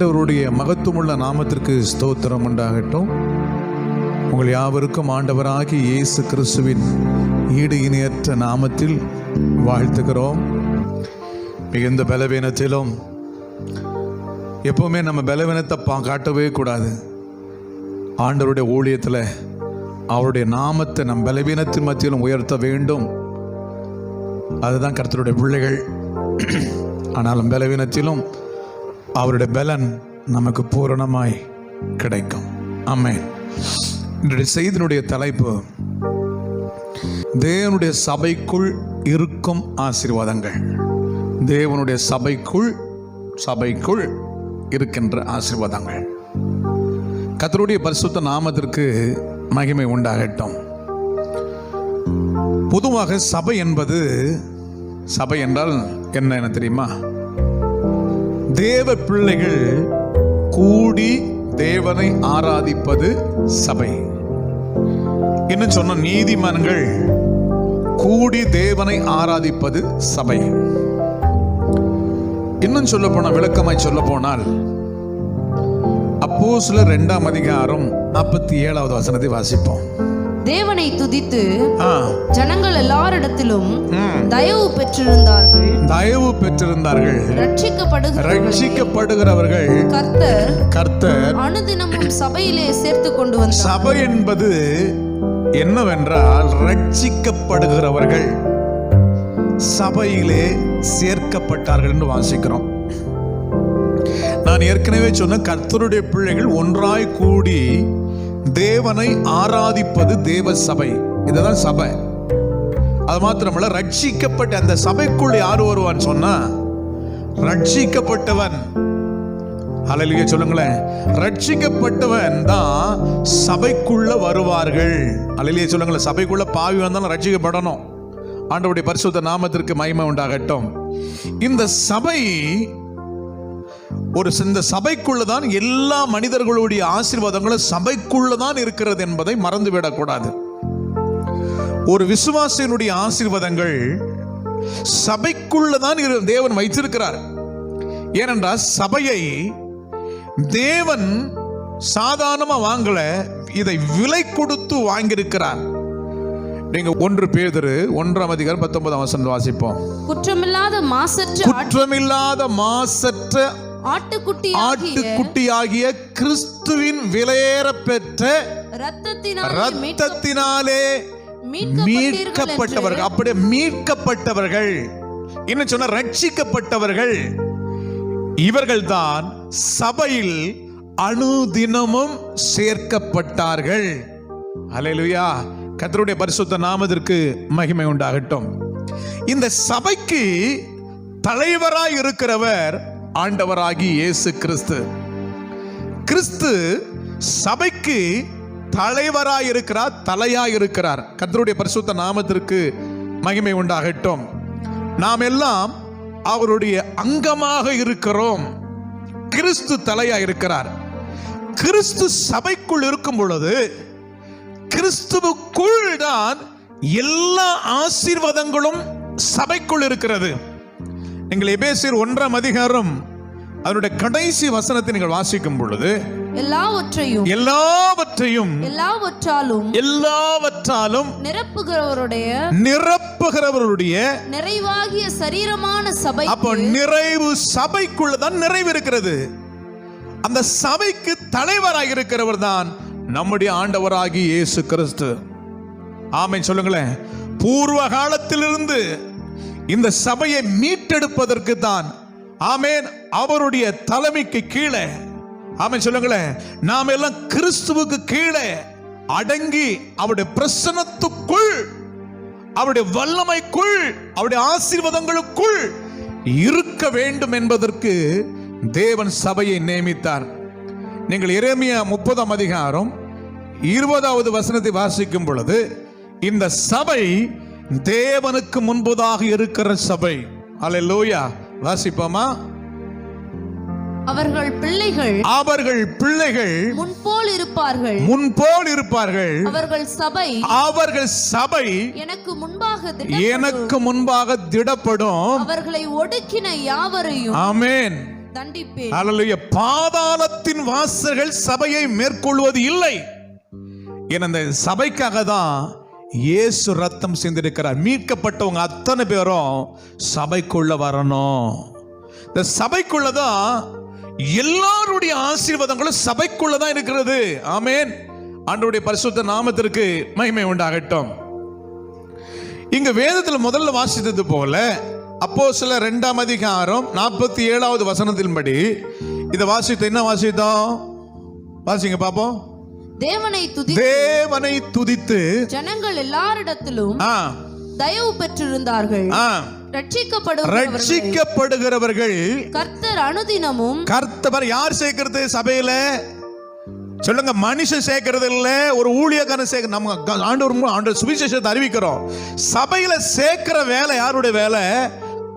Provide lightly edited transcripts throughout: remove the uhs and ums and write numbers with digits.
ஆண்டவருடைய மகத்துவமுள்ள நாமத்திற்கு ஸ்தோத்திரம் உண்டாகட்டும். உங்கள் யாவருக்கும் ஆண்டவராகிய இயேசு கிறிஸ்துவின் ஈடு இணையற்ற நாமத்தில் வாழ்த்துகிறோம். மிகுந்த பலவீனத்திலும் எப்பவுமே நம்ம பலவீனத்தை காட்டவே கூடாது. ஆண்டவருடைய ஊழியத்தில் அவருடைய நாமத்தை நம் பலவீனத்தின் மத்தியிலும் உயர்த்த வேண்டும். அதுதான் கர்த்தருடைய பிள்ளைகள். ஆனாலும் பலவீனத்திலும் அவருடைய பலன் நமக்கு பூரணமாய் கிடைக்கும். ஆமென். இன்றைய செய்தியினுடைய தலைப்பு தேவனுடைய சபைக்குள் இருக்கும் ஆசீர்வாதங்கள். தேவனுடைய சபைக்குள் இருக்கின்ற ஆசீர்வாதங்கள். கர்த்தருடைய பரிசுத்த நாமத்திற்கு மகிமை உண்டாகட்டும். பொதுவாக சபை என்றால் என்ன தெரியுமா? தேவ பிள்ளைகள் கூடி தேவனை ஆராதிப்பது சபை. இன்னும் சொன்ன நீதிமான்கள் கூடி தேவனை ஆராதிப்பது சபை. இன்னும் சொல்ல போனால், விளக்கமாய் சொல்ல போனால், அப்போஸ்தலர் 2ஆம் அதிகாரம் 47வது வசனத்தை வாசிப்போம். தேவனை துதித்து ஜனங்கள் எல்லாரிடத்திலும் தயவு பெற்றிருந்தார்கள். ரட்சிக்கப்படுகிறவர்கள் கர்த்தர் அனுதினமும் சபையிலே சேர்த்து கொண்டு வந்தார். சபை என்பது என்னவென்றால், ரட்சிக்கப்படுகிறவர்கள் சபையிலே சேர்க்கப்பட்டார்கள் என்று வாசிக்கிறோம். நான் ஏற்கனவே சொன்ன கர்த்தருடைய பிள்ளைகள் ஒன்றாய் கூடி தேவனை ஆராதிப்பது தேவ சபை. இதுதான் சபை. அது மாத்திரமல்ல, ரட்சிக்கப்பட்ட அந்த சபைக்குள் யார் வருவான்னு சொன்னா, ரட்சிக்கப்பட்டவன். ஹல்லேலூயா சொல்லுங்களேன். ரட்சிக்கப்பட்டவன் தான் சபைக்குள்ள வருவார்கள். ஹல்லேலூயா சொல்லுங்களேன். சபைக்குள்ள பாவி வந்தாலும் ரட்சிக்கப்படணும். ஆண்டவருடைய பரிசுத்த நாமத்திற்கு மகிமை உண்டாகட்டும். இந்த சபை இந்த சபைக்குள்ளதான் எல்லா மனிதர்களுடைய ஆசீர்வாதங்களும் சபைக்குள்ளதான் இருக்கிறது என்பதை மறந்துவிடக்கூடாது. ஒரு விசுவாசியினுடைய ஆசீர்வாதங்கள் சபைக்குள்ளதான் தேவன் வைத்திருக்கிறார். ஏனென்றால் சபையை தேவன் சாதாரணமா வாங்கல, இதை விலை கொடுத்து வாங்கியிருக்கிறார். நீங்க 1 பேதுரு 1ஆம் அதிகாரம் 19ஆம் வசனம் வாசிப்போம். குற்றமில்லாத மாசற்ற ஆட்டுக்குட்டியாகிய கிறிஸ்துவின் விலையேற பெற்ற இரத்தத்தினாலே மீட்கப்பட்டவர்கள். அப்படியே மீட்கப்பட்டவர்கள், இன்னும் சொன்ன ரட்சிக்கப்பட்டவர்கள், இவர்கள் தான் சபையில் அனுதினமும் சேர்க்கப்பட்டார்கள். ஹல்லேலூயா. கர்த்தருடைய பரிசுத்த நாமத்திற்கு மகிமை உண்டாகட்டும். இந்த சபைக்கு தலைவராய் இருக்கிறவர் ஆண்டவராகி இயேசு கிறிஸ்து. கிறிஸ்து சபைக்கு தலைவராய் இருக்கிறார், தலையாய் இருக்கிறார். கர்த்தருடைய பரிசுத்த நாமத்திற்கு மகிமை உண்டாகட்டும். நாம் எல்லாம் அவருடைய அங்கமாக இருக்கிறோம். கிறிஸ்து தலையாய் இருக்கிறார். கிறிஸ்து சபைக்குள் இருக்கும் பொழுது கிறிஸ்துவுக்குள் தான் எல்லா ஆசீர்வாதங்களும் சபைக்குள் இருக்கிறது. நீங்கள் எபேசியர் 1ஆம் அதிகாரம் அதனுடைய கடைசி வசனத்தை நீங்கள் வாசிக்கும் பொழுது, எல்லாவற்றாலும் நிரப்புகிறவருடைய நிறைவாகிய சரீரமான சபை. அப்போ நிறைவு சபைக்குள்ளதான் நிறைவு இருக்கிறது. அந்த சபைக்கு தலைவராக இருக்கிறவர் தான் நம்முடைய ஆண்டவராகி இயேசு கிறிஸ்து. ஆமென் சொல்லுங்களேன். பூர்வ காலத்திலிருந்து இந்த சபையை மீட்டெடுப்பதற்கு தான், ஆமென், அவருடைய தலைமைக்கு கீழே, ஆமென் சொல்லுங்களேன், நாம் எல்லாம் கிறிஸ்துவுக்கு கீழே அடங்கி அவருடைய பிரசன்னத்துக்குள், அவருடைய வல்லமைக்குள், அவருடைய ஆசீர்வாதங்களுக்குள் இருக்க வேண்டும் என்பதற்கு தேவன் சபையை நியமித்தார். நீங்கள் எரேமியா 30ஆம் அதிகாரம் 20வது வசனத்தை வாசிக்கும் பொழுது, இந்த சபை தேவனுக்கு முன்பதாக இருக்கிற சபை. அல்லேலூயா. வாசிப்போமா? அவர்கள் பிள்ளைகள் முன்போல் இருப்பார்கள். அவர்கள் சபை எனக்கு முன்பாக திடப்படும். அவர்களை ஒடுக்கின யாவரையும், ஆமென், தண்டிப்பேன். அல்லேலூயா. பாதாளத்தின் வாசல்கள் சபையை மேற்கொள்வது இல்லை. ஏன்னா இந்த சபைக்காக தான் இயேசு ரத்தம் சிந்திருக்கிறார். மீட்கப்பட்டவங்க அத்தனை பேரும் சபைக்குள்ள வரணும். இந்த சபைக்குள்ளதான் எல்லாருடைய ஆசீர்வாதங்களும் சபைக்குள்ளதான் இருக்கிறது. ஆமென். ஆண்டவருடைய பரிசுத்த நாமத்திற்கு மகிமை உண்டாகட்டும். இங்க வேதத்தில் முதல்ல வாசித்தது போல அப்போஸ்தலர் 2ஆம் அதிகாரம் 47வது வசனத்தின்படி இதை வாசித்தோம். என்ன வாசித்தோம்? வாசிங்க பாப்போம். தேவனை துதித்து ஜனங்கள் எல்லாரிடத்திலும் தயவு பெற்றிருந்தார்கள். ரட்சிக்கப்படுகிறவர்கள் கர்த்தர் அனுதினமும். கர்த்தர் யார் சேர்க்கிறது சபையில? சொல்லுங்க. மனுஷன் சேர்க்கிறது இல்ல, ஒரு ஊழியக்காரன் சேர்க்க. நம்ம ஆண்டவர் சுவிசேஷத்தை அறிவிக்கிறோம். சபையில சேர்க்கிற வேலை யாருடைய வேலை?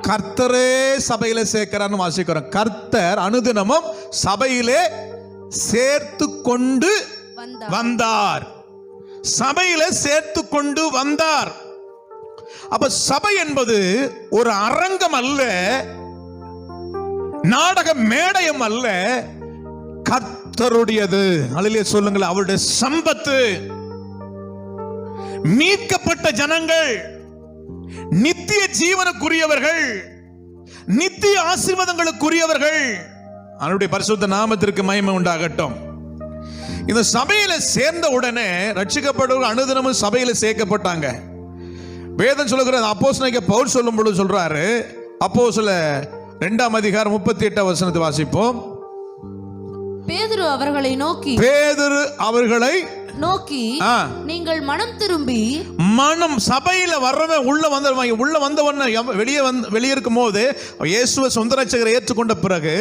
கர்த்தரே சபையில சேர்க்கிறான்னு வாசிக்கிறோம். கர்த்தர் அனுதினமும் சபையிலே சேர்த்து கொண்டு வந்தார். சபையில சேர்த்து கொண்டு வந்தார். அப்ப சபை என்பது ஒரு அரங்கம் அல்ல, நாடக மேடையம் அல்ல, கர்த்தருடையது. அல்லேலூயா சொல்லுங்கள். அவருடைய சம்பத்து. மீட்கப்பட்ட ஜனங்கள், நித்திய ஜீவனுக்குரியவர்கள், நித்திய ஆசீர்வாதங்களுக்குரியவர்கள். அவருடைய பரிசுத்த நாமத்திற்கு மகிமை உண்டாகட்டும். இந்த சபையில சேர்ந்த உடனே ரட்சிக்கப்படுவர்கள் அனுதினமும் சபையில சேர்க்கப்பட்டாங்க. வேதம் சொல்லுகிறது. அப்போஸ்தலனாகிய பவுல் சொல்லும் பொழுது சொல்றாரு. அப்போஸ்தலர் 2ஆம் அதிகாரம் 38ஆம் வசனத்தை வாசிப்போம். பேதுரு அவர்களை நோக்கி நீங்கள் மனம் திரும்பி. மனம் சபையில வர்றவன் உள்ள வந்தவன் வெளியே இருக்கும் போது இயேசுவை சொந்த ரட்சகரை ஏற்றுக்கொண்ட பிறகு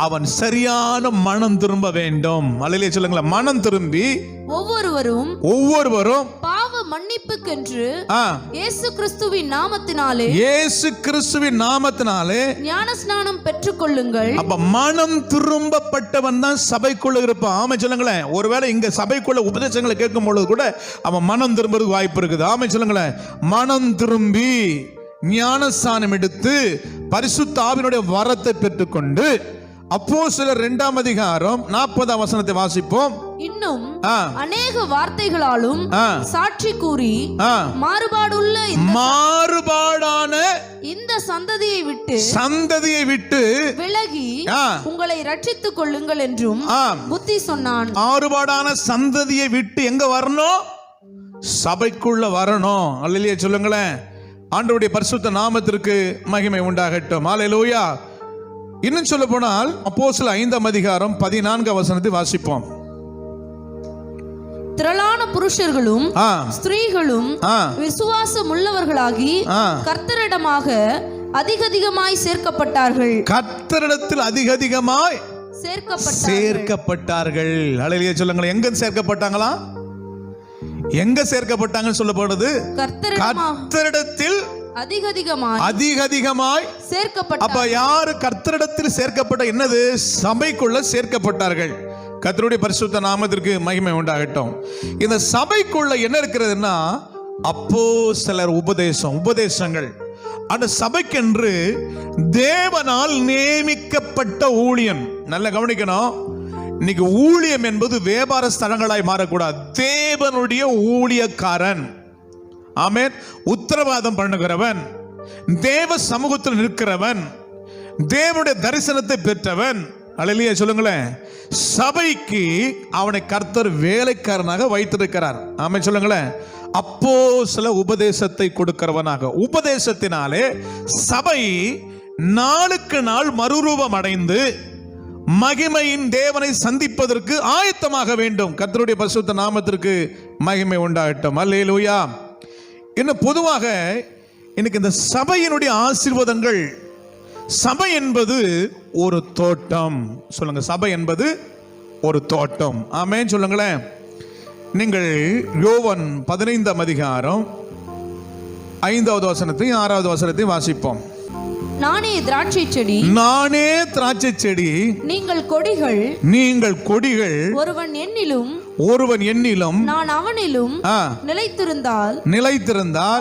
அவன் சரியான மனம் திரும்ப வேண்டும். அல்லேலூயா சொல்லுங்களேன். மனம் திரும்பி ஒவ்வொருவரும் பாவ மன்னிப்புக்கென்று இயேசு கிறிஸ்துவின் நாமத்தினாலே ஞானஸ்நானம் பெற்றுக்கொள்ளுங்கள். அப்ப மனம் திரும்பப்பட்டவன் தான் சபைக்குள்ள இருப்பான். ஆமென் சொல்லுங்களேன். ஒருவேளை இங்க சபைக்குள்ள உபதேசங்களை கேட்கும் பொழுது கூட அவன் மனம் திரும்புறதுக்கு வாய்ப்பு இருக்குது. ஆமென் சொல்லுங்களேன். மனம் திரும்பி ஞானஸ்நானம் எடுத்து பரிசுத்த ஆவியினுடைய வரத்தை பெற்றுக்கொண்டு அப்போஸ்தலர் 2ஆம் அதிகாரம் 40ஆம் வசனத்தை வாசிப்போம். இன்னும் அநேக வார்த்தைகளாலும் சாட்சி கூறி மாறுபாடான இந்த சந்ததியை விட்டு விலகி உங்களை ரட்சித்துக் கொள்ளுங்கள் என்றும் புத்தி சொன்னான். மாறுபாடான சந்ததியை விட்டு எங்க வரணும்? சபைக்குள்ள வரணும். அல்லேலூயா சொல்லுங்களேன். ஆண்டவருடைய பரிசுத்த நாமத்திற்கு மகிமை உண்டாகட்டும். அல்லேலூயா. இன்னும் சொல்ல போனால் அப்போஸ்தலர் 5ஆம் அதிகாரம் 14ஆம் வசனத்தை வாசிப்போம். திரளான புருஷர்களும் ஸ்திரீகளும் விசுவாசம் உள்ளவர்களாகி கர்த்தரிடமாக அதிகமாய் சேர்க்கப்பட்டார்கள். கர்த்தரிடத்தில் அதிகமாய் சேர்க்கப்பட்டார்கள். அல்லேலூயா சொல்லுங்கள். எங்க சேர்க்கப்பட்டாங்களா? எங்க சேர்க்கப்பட்டாங்கன்னு சொல்லப்படுது? கர்த்தரிடத்தில் அதிகமாய் சேர்க்கப்பட்டார். அப்ப யாரு கர்த்தரிடத்தில் சேர்க்கப்பட்ட? என்னது? சபைக்குள்ள சேர்க்கப்பட்டார்கள். கர்த்தருடைய பரிசுத்த நாமத்திற்கு மகிமை உண்டாகட்டும். இந்த சபைக்குள்ள என்ன இருக்கிறதுன்னா அப்போஸ்தலர் உபதேசங்கள். அந்த சபைக்கென்று தேவனால் நியமிக்கப்பட்ட ஊழியம். நல்ல கவனிக்கணும். இன்னைக்கு ஊழியம் என்பது வியாபார ஸ்தலங்களாய் மாறக்கூடாது. தேவனுடைய ஊழியக்காரன். ஆமென். உத்தரவாதம் பண்ணுகிறவன், தேவ சமூகத்தில் நிற்கிறவன், தேவனுடைய தரிசனத்தை பெற்றவன். அல்லேலூயா சொல்லுங்களேன். சபைக்கு அவனை கர்த்தர் வேலைக்காரனாக வைத்திருக்கிறார். ஆமென் சொல்லுங்களேன். அப்போஸ்தல உபதேசத்தை கொடுக்கிறவனாக. உபதேசத்தினாலே சபை நாளுக்கு நாள் மறுரூபம் அடைந்து மகிமையின் தேவனை சந்திப்பதற்கு ஆயத்தமாக வேண்டும். கர்த்தருடைய பரிசுத்த நாமத்திற்கு மகிமை உண்டாகட்டும். அல்லேலூயா. இன்னும் பொதுவாக எனக்கு இந்த சபையினுடைய ஆசீர்வாதங்கள். சபை என்பது ஒரு தோட்டம். சொல்லுங்க. சபை என்பது ஒரு தோட்டம். ஆமென் சொல்லுங்களேன். நீங்கள் யோவான் 15ஆம் அதிகாரம் 5வது வசனத்தையும் 6வது வசனத்தையும் வாசிப்போம். நானே திராட்சை செடி, நீங்கள் கொடிகள். ஒருவன் என்னிலும் நான் அவனிலும் நிலைத்திருந்தால்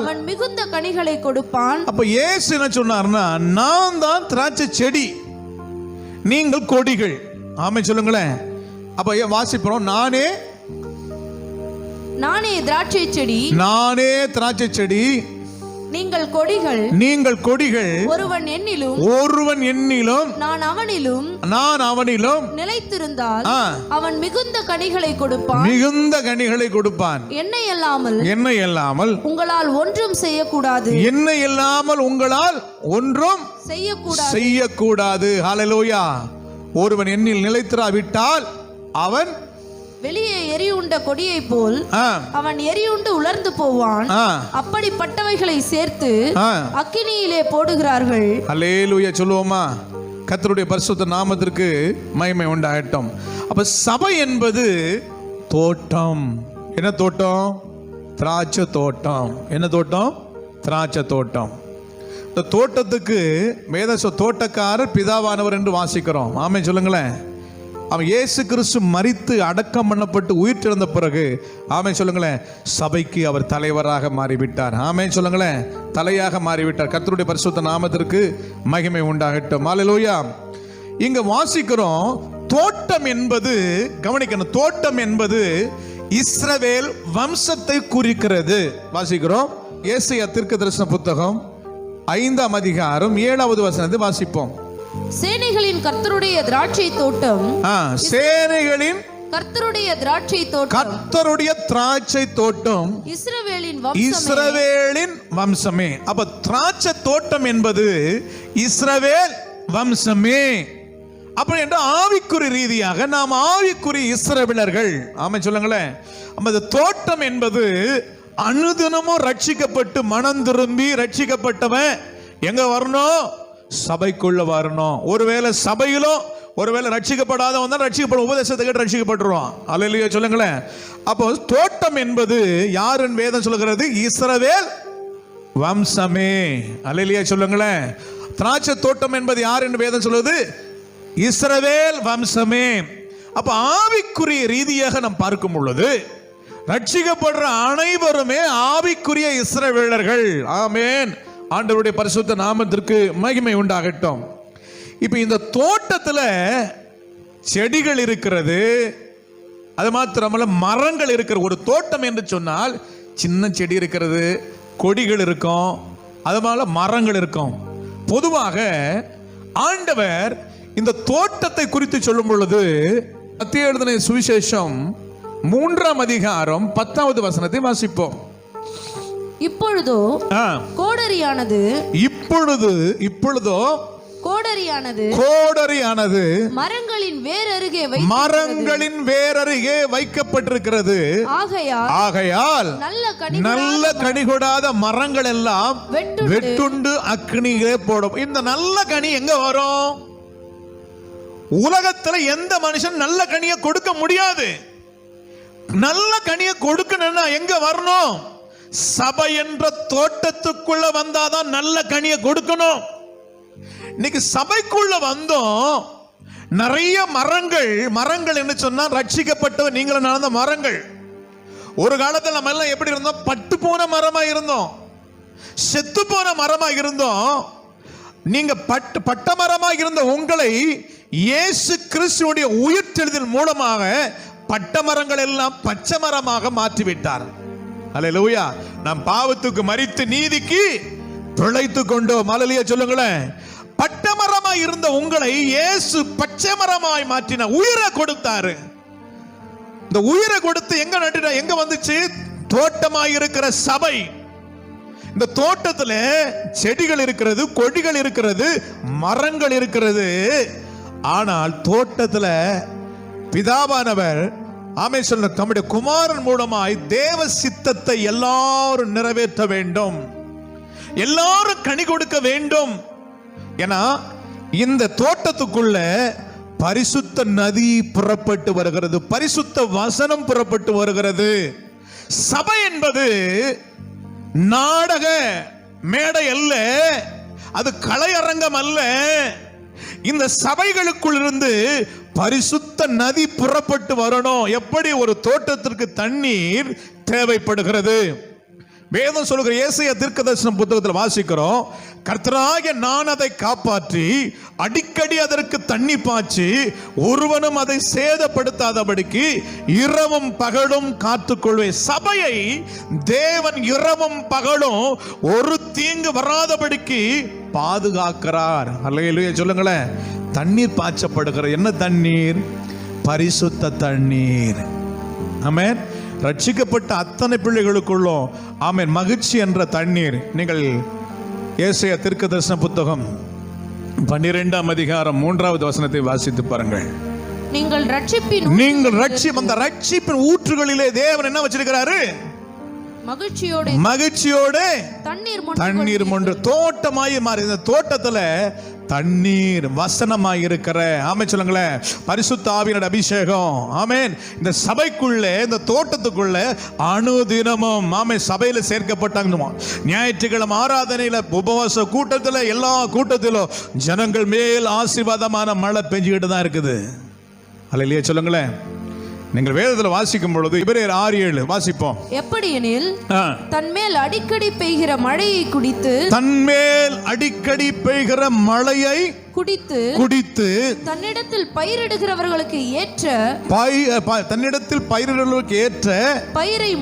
அவன் மிகுந்த கனிகளை கொடுப்பான். அப்ப இயேசு என்ன சொன்னார்னா, நான் தான் திராட்சை செடி, நீங்கள் கொடிகள். ஆமென் சொல்லுங்களேன். அப்ப வாசிப்போம். நானே திராட்சை செடி, நீங்கள் கொடிகள். ஒருவன் என்னிலும் நான் அவனிலும் நிலைத்திருந்தால் அவன் மிகுந்த கனிகளை கொடுப்பான். என்னை அல்லாமல் உங்களால் ஒன்றும் செய்யக்கூடாது. ஹல்லேலூயா. ஒருவன் என்னில் நிலைத்திராவிட்டால் அவன் வெளியே எரியுண்ட கொடியை போல் அவன் எரியுண்டு உலர்ந்து போவான். அப்படிப்பட்டவைகளை சேர்த்து அக்கினியிலே போடுகிறார்கள். அல்லேலூயா சொல்லுவோமா? கர்த்தருடைய பரிசுத்த நாமத்திற்கு மகிமை உண்டாகட்டும். அப்ப சபை என்பது தோட்டம். என்ன தோட்டம்? திராட்சை தோட்டம். என்ன தோட்டம்? திராட்சை தோட்டம். இந்த தோட்டத்துக்கு தோட்டக்காரர் பிதாவானவர் என்று வாசிக்கிறோம். ஆமென் சொல்லுங்களேன். அவன் இயேசு கிறிஸ்து மரித்து அடக்கம் பண்ணப்பட்டு உயிர் திறந்த பிறகு ஆமென் சொல்லுங்களேன், சபைக்கு அவர் தலைவராக மாறிவிட்டார். ஆமென் சொல்லுங்களேன், தலையாக மாறிவிட்டார். கர்த்தருடைய பரிசுத்த நாமத்திற்கு மகிமை உண்டாகட்டும். ஹல்லேலூயா. இங்க வாசிக்கிறோம், தோட்டம் என்பது, கவனிக்கணும், தோட்டம் என்பது இஸ்ரவேல் வம்சத்தை குறிக்கிறது. வாசிக்கிறோம் ஏசாயா தீர்க்கதரிசன புத்தகம் 5ஆம் அதிகாரம் 7வது வசனத்தை வாசிப்போம். சேனைகளின் கர்த்தருடைய திராட்சை தோட்டம், சேனைகளின் கர்த்தருடைய திராட்சை தோட்டம் இஸ்ரவேலின் வம்சமே. அப்ப திராட்சை தோட்டம் என்பது இஸ்ரவேல் வம்சமே. அப்படி என்று ஆவிக்குறி ரீதியாக நாம் ஆவிக்குறி இஸ்ரவேலர்கள். ஆமென் சொல்லுங்களேன். அந்த தோட்டம் என்பது அனுதினமும் ரட்சிக்கப்பட்டு மனம் திரும்பி ரட்சிக்கப்பட்டவன் எங்க வரணும்? சபைக்குள்ள வரணும். ஒருவேளை சபையிலும் ஒருவேளை ரட்சிக்கப்படாதவன் தான் ரட்சிக்கப்படும், உபதேசத்தை கேட்டு ரட்சிக்கப்பட்டுருவான். அல்லேலூயா சொல்லுங்களேன். அப்போ தோட்டம் என்பது யாருன்னு வேதம் சொல்லுகிறது? இஸ்ரவேல் வம்சமே. அல்லேலூயா சொல்லுங்களேன். திராட்சை தோட்டம் என்பது யார் என்று வேதம் சொல்லுது? இஸ்ரவேல் வம்சமே. அப்ப ஆவிக்குரிய ரீதியாக நாம் பார்க்கும் பொழுது ரட்சிக்கப்படுற அனைவருமே ஆவிக்குரிய இஸ்ரவேலர்கள். ஆமென். ஆண்டவருடைய பரிசுத்த நாமத்திற்கு மகிமை உண்டாகட்டும். இப்ப இந்த தோட்டத்துல செடிகள் இருக்கிறது, அது மாத்திரமல்ல மரங்கள் இருக்கிற ஒரு தோட்டம் என்று சொன்னால் சின்ன செடி இருக்கிறது, கொடிகள் இருக்கும், அது மாதிரி மரங்கள் இருக்கும். பொதுவாக ஆண்டவர் இந்த தோட்டத்தை குறித்து சொல்லும் பொழுது மத்தேயு எழுதின சுவிசேஷம் 3ஆம் அதிகாரம் 10வது வசனத்தை வாசிப்போம். இப்பொழுதோ கோடரியானது மரங்களின் வேர் அருகே வைக்கப்பட்டிருக்கிறது. ஆகையால் நல்ல கனி கொடாத மரங்கள் எல்லாம் வெட்டுண்டு அக்னியிலே போடும். இந்த நல்ல கனி எங்க வரும்? உலகத்துல எந்த மனுஷன் நல்ல கனியை கொடுக்க முடியாது. நல்ல கனியை கொடுக்கணும்னா எங்க வரணும்? சபை என்ற தோட்டத்துக்குள்ள வந்தாதான் நல்ல கனியை கொடுக்கணும். இன்னைக்கு சபைக்குள்ள வந்தோம், நிறைய மரங்கள் என்ன சொன்னா ரட்சிக்கப்பட்டவர் நீங்களும் நடந்த மரங்கள். ஒரு காலத்தில் நம்ம எல்லாம் எப்படி இருந்தோம்? பட்டு போன மரமா இருந்தோம், செத்து போன மரமா இருந்தோம். நீங்க பட்ட மரமா இருந்த உங்களை இயேசு கிறிஸ்துவுடைய உயிர்த்தெழுதல் மூலமாக பட்ட மரங்கள் எல்லாம் பச்சை மரமாக மாற்றிவிட்டார். அல்லேலூயா. நாம் பாவத்துக்கு மரித்து நீதிக்கு பிழைத்து கொண்டோம். அல்லேலூயா சொல்லுங்களேன். பட்டமரமாய் இருந்த உங்களை இயேசு பச்சை மரமாய் மாற்றின, உயிரை கொடுத்தாரு. இந்த உயிரை கொடுத்து எங்க நட்டுனா எங்க வந்துச்சு? தோட்டமாய் இருக்கிற சபை. இந்த தோட்டத்தில் செடிகள் இருக்கிறது, கொடிகள் இருக்கிறது, மரங்கள் இருக்கிறது. ஆனால் தோட்டத்தில் பிதாவானவர் ஆமென் சொல்ல தம்முடைய குமாரன் மூலமாய் தேவ சித்தத்தை எல்லாரும் நிறைவேற்ற வேண்டும், எல்லாரும் கனி கொடுக்க வேண்டும். ஏன்னா இந்த தோட்டத்துக்குள்ள பரிசுத்த நதி புறப்பட்டு வருகிறது, பரிசுத்த வசனம் புறப்பட்டு வருகிறது. சபை என்பது நாடக மேடை அல்ல, அது கலையரங்கம் அல்ல. இந்த சபைகளுக்குள் இருந்து பரிசுத்த நதி புறப்பட்டு வரணும். எப்படி ஒரு தோட்டத்திற்கு தண்ணீர் தேவைப்படுகிறது, வேதம் சொல்லுகிற ஏசாயா தீர்க்கதரிசன புத்தகத்தில் வாசிக்கிறோம், கர்த்தராகிய நான் அதை காப்பாற்றி அடிக்கடி அதற்கு தண்ணி பாய்ச்சி ஒருவனும் அதை சேதப்படுத்தாதபடிக்கு இரவும் பகலும் காத்துக்கொள்வேன். சபையை தேவன் இரவும் பகலும் ஒரு தீங்கு வராதபடிக்கு பாதுகாக்கிறார். அல்லேலூயா சொல்லுங்களேன். தண்ணீர் பாய்ச்சப்படுகிற என்ன தண்ணீர்? பரிசுத்த தண்ணீர். ஆமென். ரட்சிக்கப்பட்ட அத்தனை பிள்ளைகளுக்குள்ளும் ஆமென் மகிழ்ச்சி என்ற தண்ணீர். நீங்கள் ஏசாயா தீர்க்கதரிசன புத்தகம் 12ஆம் அதிகாரம் 3வது வசனத்தை வாசித்து பாருங்கள். நீங்கள் அந்த ரட்சிப்பின் ஊற்றுகளிலே தேவன் என்ன வச்சிருக்கிறாரு? மகிழ்ச்சியோட தண்ணீர் மொண்டு தோட்டமாய் மாறி. இந்த தோட்டத்துல தண்ணீர் வசனமாய் இருக்கிற ஆமென் சொல்லுங்களேன் பரிசுத்த ஆவியின் அபிஷேகம். ஆமென். இந்த சபைக்குள்ள இந்த தோட்டத்துக்குள்ள அனுதினமும் ஆமென் சபையில சேர்க்கப்பட்டாங்க. ஞாயிற்றுக்கிழமை ஆராதனையில உபவாச கூட்டத்துல எல்லா கூட்டத்திலும் ஜனங்கள் மேல் ஆசீர்வாதமான மழை பெஞ்சுக்கிட்டு தான் இருக்குது. அல்லேலூயா சொல்லுங்களேன். நீங்கள் வேதத்தில் வாசிக்கும் பொழுது எபிரேயர் 6:7 வாசிப்போம். எப்படியெனில் தன்மேல் அடிக்கடி பெய்கிற மழையை குடித்து குடித்து தன்னிடத்தில் பயிரிடுகிறவர்களுக்கு ஏற்ற பயிரை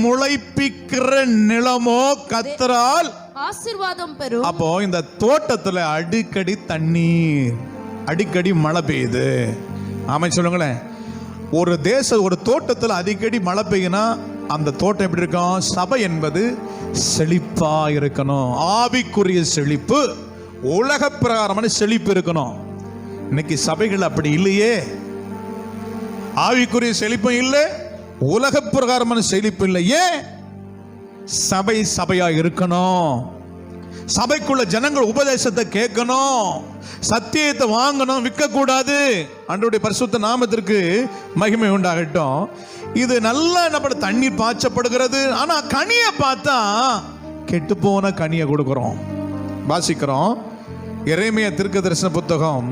முளைப்பிக்கிற நிலமோ கர்த்தரால் ஆசீர்வாதம் பெறும். அப்போ இந்த தோட்டத்துல அடிக்கடி மழை பெய்யுது. ஆமென் சொல்லுங்களேன். ஒரு தோட்டத்தில் அடிக்கடி மழை பெய்யுனா அந்த தோட்டம் எப்படி இருக்கும்? சபை என்பது செழிப்பா இருக்கணும். ஆவிக்குரிய செழிப்பு, உலக பிரகாரமான செழிப்பு இருக்கணும். இன்னைக்கு சபைகள் அப்படி இல்லையே. ஆவிக்குரிய செழிப்பும் இல்லை, உலக பிரகாரமான செழிப்பு இல்லையே. சபையா இருக்கணும். சபைக்குள்ள ஜனங்கள் உபதேசத்தை கேட்கணும், சத்தியத்தை வாங்கணும், விற்க கூடாது. ஆண்டவருடைய பரிசுத்த நாமத்திற்கு மகிமை உண்டாகட்டும். இது நல்லா என்ன தண்ணீர் பாய்ச்சப்படுகிறது. ஆனா கனியை பார்த்தா கெட்டு போன கனியை கொடுக்கிறோம். வாசிக்கிறோம் எரேமியா தீர்க்கதரிசன புத்தகம்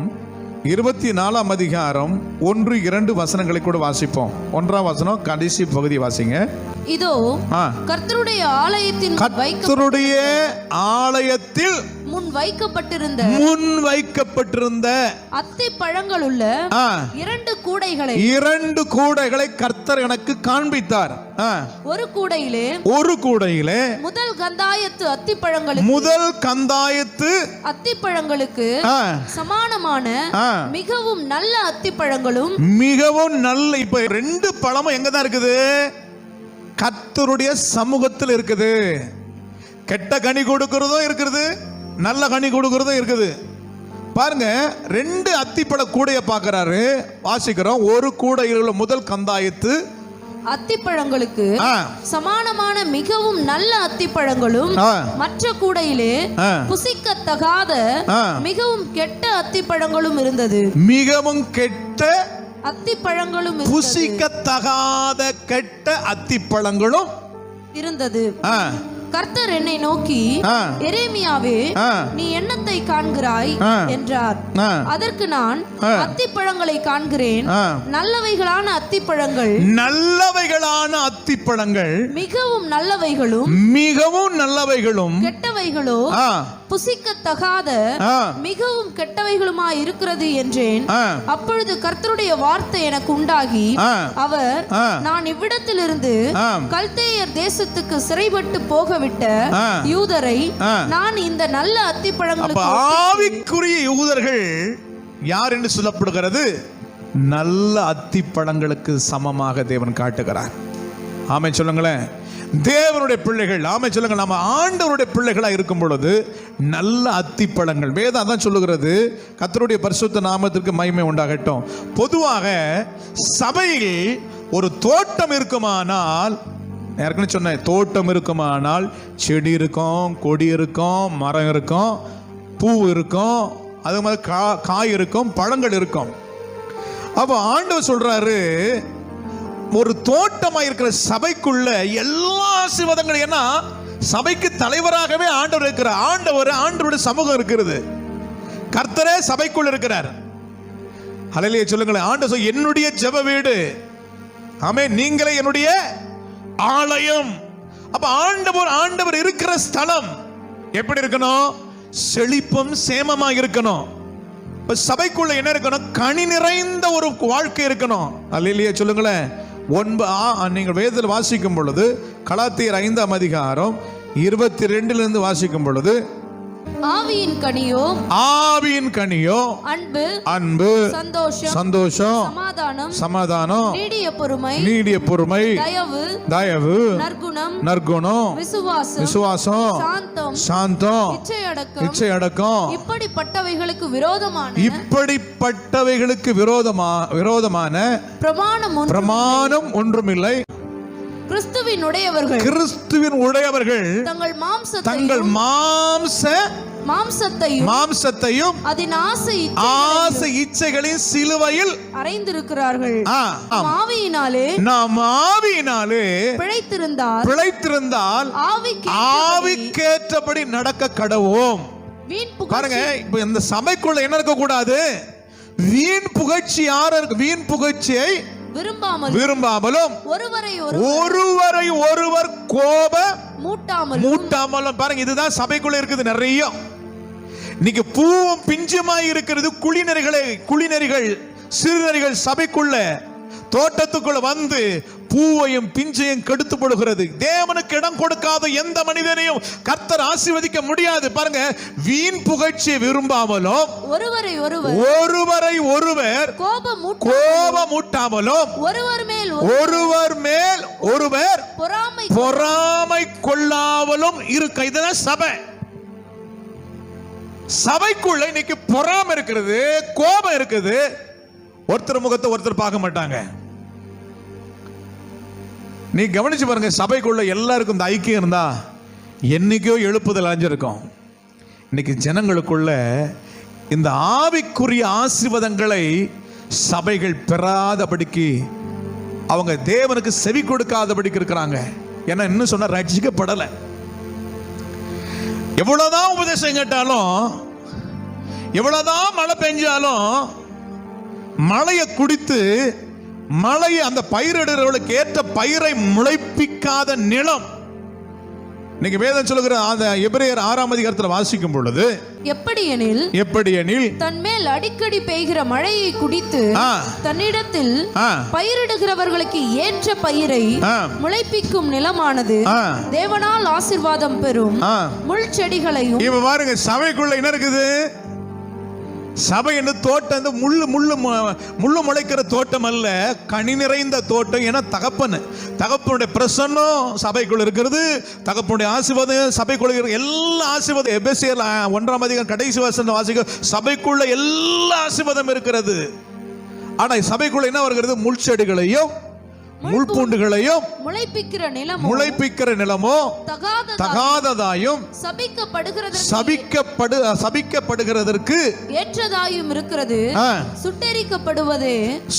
24ஆம் அதிகாரம் 1-2 வசனங்களை கூட வாசிப்போம். 1ஆம் வசனம் கடைசி பகுதி வாசிங்க. இதோ கர்த்தருடைய ஆலயத்தில் முன் வைக்கப்பட்டிருந்த அத்தி பழங்கள் உள்ள 2 கூடைகளை கர்த்தர் எனக்கு காண்பித்தார். ஒரு கூடையிலே முதல் கந்தாயத்து அத்திப்பழங்களுக்கு சமானமான மிகவும் நல்ல அத்திப்பழங்களும் இப்ப 2 பழமும் எங்க தான் இருக்குது? கர்த்தருடைய சமூகத்தில் இருக்குது. கெட்ட கனி கொடுக்கிறதும் இருக்குது, நல்ல கனி கொடுக்கிறதும் இருக்குது. பாருங்க 2 அத்திப்பழ கூடைய பார்க்கிறாரு. வாசிக்கிறோம். ஒரு கூடையில் உள்ள முதல் கந்தாயத்து அத்திப்பழங்களுக்கு சமானமான மிகவும் நல்ல அத்திப்பழங்களும் மற்ற கூடையிலே புசிக்கத்தகாத மிகவும் கெட்ட அத்திப்பழங்களும் இருந்தது. மிகவும் கெட்ட அத்திப்பழங்களும் புசிக்கத்தகாத கெட்ட அத்திப்பழங்களும் இருந்தது. கர்த்தர் என்னை நோக்கி, எரேமியாவே, நீ என்னத்தை காண்கிறாய் என்றார். அதற்கு நான், அத்திப்பழங்களை காண்கிறேன், நல்லவைகளான அத்திப்பழங்கள் மிகவும் நல்லவைகளும் கெட்டவைகளோ புசிக்கத்தகாத மிகவும் கெட்டவைகளுமாய் இருக்கிறது என்றேன். அப்பொழுது கர்த்தருடைய வார்த்தை எனக்கு உண்டாகி, அவர், நான் இவ்விடத்திலிருந்து கல்தேயர் தேசத்துக்கு சிறைப்பட்டு போகவிட்ட யூதரை நான் இந்த நல்ல அத்திப்பழங்களுக்கு. ஆவிக்குரிய யூதர்கள் யார் என்று சொல்லப்படுகிறது? நல்ல அத்திப்பழங்களுக்கு சமமாக தேவன் காட்டுகிறார். ஆமென் சொல்லுங்களேன். தேவனுடைய பிள்ளைகள், ஆமென் சொல்லுங்க, நம்ம ஆண்டவருடைய பிள்ளைகளா இருக்கும் பொழுது நல்ல அத்திப்பழங்கள். வேதம் அதான் சொல்லுகிறது. கர்த்தருடைய பரிசுத்த நாமத்திற்கு மகிமை உண்டாகட்டும். பொதுவாக சபையில் ஒரு தோட்டம் இருக்குமானால், ஏற்கனவே சொன்னேன், தோட்டம் இருக்குமானால் செடி இருக்கும், கொடி இருக்கும், மரம் இருக்கும், பூ இருக்கும், அது மாதிரி காய் இருக்கும், பழங்கள் இருக்கும். அப்போ ஆண்டவர் சொல்றாரு, ஒரு தோட்டமாக இருக்கிற சபைக்குள்ள எல்லா ஆசீர்வாதங்களும். ஏன்னா சபைக்கு தலைவராகவே ஆண்டவர் இருக்கிறார். ஆண்டவருடைய சமூகம் இருக்கிறது. கர்த்தரே சபைக்குள்ள இருக்கிறார். ஹல்லேலூயா சொல்லுங்களேன். ஆண்டவர் என்னுடைய ஜெப வீடு, ஆமென், நீங்களே என்னுடைய ஆலயம். அப்ப ஆண்டவர் இருக்கிற ஸ்தலம் எப்படி இருக்கணும்? செழிப்பும் சேமமா இருக்கணும். இப்ப சபைக்குள்ள என்ன இருக்கணும்? கனி நிறைந்த ஒரு வாழ்க்கை இருக்கணும். அல்லேலூயா சொல்லுங்களேன். நீங்கள் வேதத்தில் வாசிக்கும் பொழுது கலாத்தியர் 5ஆம் அதிகாரம் 22 வாசிக்கும் பொழுது, ஆவியின் கனியோ அன்பு சந்தோஷம் சமாதானம் நீடிய பொறுமை தயவு நற்குணம் விசுவாசம் சாந்தம் இச்சையடக்கம் இப்படிப்பட்டவைகளுக்கு விரோதமான பிரமாணம் ஒன்றுமில்லை. கிறிஸ்துவின் உடையவர்கள் தங்கள் மாம்சத்தையும் அதன் ஆசை இச்சைகளின் சிலுவையில் அறைந்திருக்கிறார்கள். நாம் ஆவியினாலே பிழைத்திருந்தால் ஆவிக்கேற்றபடி நடக்க கடவோம். பாருங்க, இப்ப இந்த சபைக்குள்ள என்ன இருக்க கூடாது? வீண் புகழ்ச்சி. வீண் புகழ்ச்சியை விரும்பாமலும் ஒருவரை ஒருவர் கோப மூட்டாமலும். பாருங்க, இதுதான் சபைக்குள்ள இருக்குது நிறைய. இன்னைக்கு பூவும் பிஞ்சுமாய் இருக்கிறது குளிநெறிகள் சிறுநெறிகள் சபைக்குள்ள தோட்டத்துக்குள்ள வந்து பூவையும் பிஞ்சையும் கெடுத்து போடுகிறது. தேவனுக்கு இடம் கொடுக்காத எந்த மனிதனையும் கர்த்தர் ஆசீர்வதிக்க முடியாது. பாருங்க, வீண் புகழ்ச்சியை விரும்பாமலும் ஒருவரை ஒருவர் கோபமூட்டாமலும் ஒருவர் மேல் ஒருவர் பொறாமை கொள்ளாமலும் இருக்க. இதுதான் சபை. சபைக்குள்ள இன்னைக்கு பொறாமை இருக்கிறது, கோபம் இருக்குது. ஒருத்தர் முகத்தை ஒருத்தர் பார்க்க மாட்டாங்க. நீ கவனிச்சு பாருங்க, சபைக்குள்ள எல்லாருக்கும் இந்த ஐக்கியம் இருந்தா என்னைக்கோ எழுப்புதல் அடைஞ்சிருக்கும். இன்னைக்கு ஜனங்களுக்குள்ள இந்த ஆவிக்குரிய ஆசீர்வாதங்களை சபைகள் பெறாதபடிக்கு, அவங்க தேவனுக்கு செவி கொடுக்காதபடிக்கு இருக்கிறாங்க. ஏன்னா இன்னும் சொன்னா ரட்சிக்கப்படலை. எவ்வளவுதான் உபதேசம் கேட்டாலும், எவ்வளவுதான் மழை பெஞ்சாலும், மழையை குடித்து மழையை அந்த பயிரிடுறவர்களுக்கு ஏற்ற பயிரை முளைப்பிக்காத நிலம். இன்னைக்கு வேதம் சொல்லுகிற அந்த எபிரேயர் 6ஆம் அதிகாரத்தில் வாசிக்கும் பொழுது, எப்படியெனில் தன்மேல் அடிக்கடி பெய்கிற மழையை குடித்து தன்னிடத்தில் பயிரிடுகிறவர்களுக்கு ஏற்ற பயிரை முளைப்பிக்கும் நிலமானது தேவனால் ஆசீர்வாதம் பெறும் முள் செடிகளையும். இப்ப பாருங்க, சபைக்குள்ள என்ன இருக்குது? சபை என்ன தோட்டம், முள்ளு முளைக்கிற தோட்டம் அல்ல, கனி நிறைந்த தோட்டம். ஏன்னா தகப்பனுடைய பிரசன்னம் சபைக்குள்ள இருக்கிறது. தகப்பனுடைய ஆசீர்வாதம் சபைக்குள்ள இருக்கிற எல்லா ஆசீர்வாதம். எபேசியர் 1ஆம் அதிகாரம் கடைசி வசனம் வாசிக்க, சபைக்குள்ள எல்லா ஆசீர்வாதம் இருக்கிறது. ஆனா சபைக்குள்ள என்ன வருகிறது? முள் செடிகளையும் முள்பூண்டுகளையும் முளைப்பிக்கிற நிலமோ தகாததாயும் சபிக்கப்படுகிறதற்கு ஏற்றதாயும் இருக்கிறது.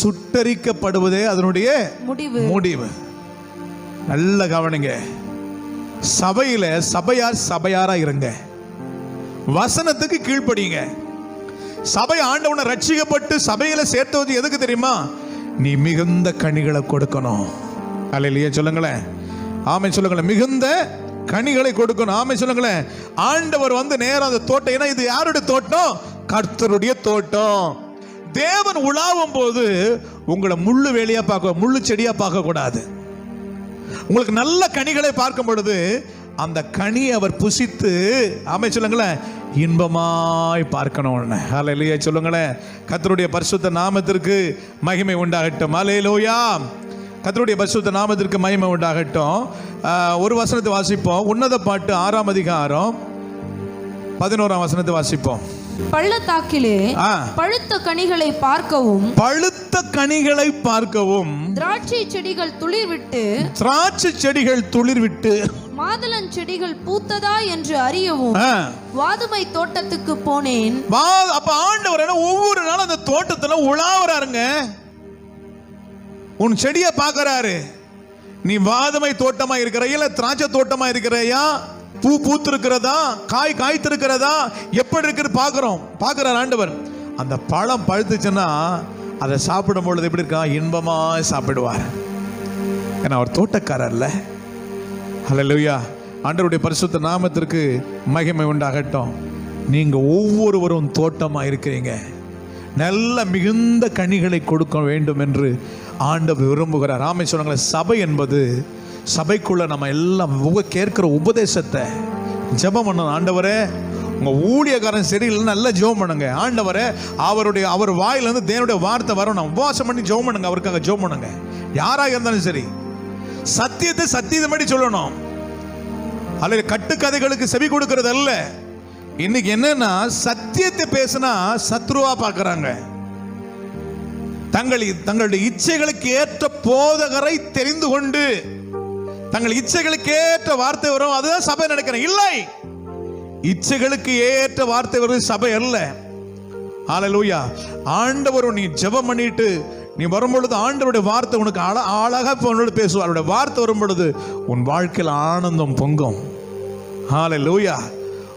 சுட்டரிக்கப்படுவதே அதனுடைய முடிவு. நல்ல கவனிங்க. சபையில சபையாரா இருங்க. வசனத்துக்கு கீழ்ப்படிங்க. சபை ஆண்டவனை ரட்சிக்கப்பட்டு சபையில சேர்த்தது எதுக்கு தெரியுமா? நீ மிகுந்த கனிகளை கொடுக்கணும். அல்லேலூயா சொல்லுங்களேன். ஆமென் சொல்லுங்களேன். மிகுந்த கனிகளை கொடுக்கணும். ஆமென் சொல்லுங்களேன். ஆண்டவர் வந்து நேரம் அந்த தோட்டம், ஏன்னா இது யாருடைய தோட்டம்? கர்த்தருடைய தோட்டம். தேவன் உலாவும் போது உங்களை முள்ளு வேலையா பார்க்க, முள்ளு செடியா பார்க்க கூடாது. உங்களுக்கு நல்ல கனிகளை பார்க்கும் பொழுது அந்த கனி அவர் புசித்து, ஆமென் சொல்லுங்களேன், இன்பமாய் பார்க்கணும். ஹல்லேலூயா சொல்லுங்களேன். கர்த்தருடைய பரிசுத்த நாமத்திற்கு மகிமை உண்டாகட்டும். ஹல்லேலூயா. கர்த்தருடைய பரிசுத்த நாமத்திற்கு மகிமை உண்டாகட்டும். ஒரு வசனத்தை வாசிப்போம். உன்னத பாட்டு 6ஆம் அதிகாரம் 11ஆம் வசனத்தை வாசிப்போம். பள்ளத்தாக்கிலே பழுத்த கனிகளை பார்க்கவும் திராட்சை செடிகள் துளிர்விட்டு மாதுளஞ்செடிகள் பூத்ததா என்று அறியவும் வாதுமை தோட்டத்துக்கு போனேன். அப்ப ஆண்டவர் ஒவ்வொரு நாளும் அந்த தோட்டத்துல உலாவறாருங்க. உன் செடிய பாக்குறாரு. நீ வாதுமை தோட்டமா இருக்கிறையா, இல்ல திராட்சை தோட்டமா இருக்கிறையா, பூ பூத்திருக்கிறதா, காய் காய்த்திருக்கிறதா, எப்படி இருக்கிறது பாக்குறார் ஆண்டவர். அந்த பழம் பழுத்துச்சுன்னா அதை சாப்பிடும் பொழுது எப்படி இருக்கா? இன்பமா சாப்பிடுவார். ஏன்னா அவர் தோட்டக்காரர்ல. ஹல்லேலூயா. ஆண்டவருடைய பரிசுத்த நாமத்திற்கு மகிமை உண்டாகட்டும். நீங்க ஒவ்வொருவரும் தோட்டமா இருக்கிறீங்க. நல்ல மிகுந்த கனிகளை கொடுக்க வேண்டும் என்று ஆண்டவர் விரும்புகிறார். ஆமை சொல்லுங்களேன். சபை என்பது, சபைக்குள்ள நம்ம எல்லாம் கேட்கிற உபதேசத்தை ஜெபம் பண்ணணும். ஆண்டவரே, உங்க ஊழியக்காரன் சரியில்லைன்னு நல்லா ஜெபம் பண்ணுங்க. ஆண்டவரே, அவர் வாயிலிருந்து தேவனுடைய வார்த்தை வரணும். உபவாசம் பண்ணி ஜெபம் பண்ணுங்க. அவருக்காக ஜெபம் பண்ணுங்க. யாராக இருந்தாலும் சரி, சத்தியத்தை சத்தியத்தை சொல்லணும். அல்லது கட்டுக்கதைகளுக்கு செவி கொடுக்கிறது அல்ல. இன்னைக்கு என்னன்னா, சத்தியத்தை பேசினா சத்ருவா பார்க்கறாங்க. தங்களுடைய இச்சைகளுக்கு ஏற்ற போதகரை தெரிந்து கொண்டு தங்கள் இச்சைகளுக்கு ஏற்ற வார்த்தை வரும், அதுதான் சபை நினைக்கிறேன். இல்லை, இச்சைகளுக்கு ஏற்ற வார்த்தை வரும் சபை அல்ல. ஹல்லேலூயா. ஆண்டவர், நீ ஜெபம் பண்ணிட்டு நீ வரும்பொழுது ஆண்டவருடைய வார்த்தை உனக்கு அழகா உன்னோடு பேசுவார். அவருடைய வார்த்தை வரும் பொழுது உன் வாழ்க்கையில் ஆனந்தம் பொங்கும். ஹல்லேலூயா.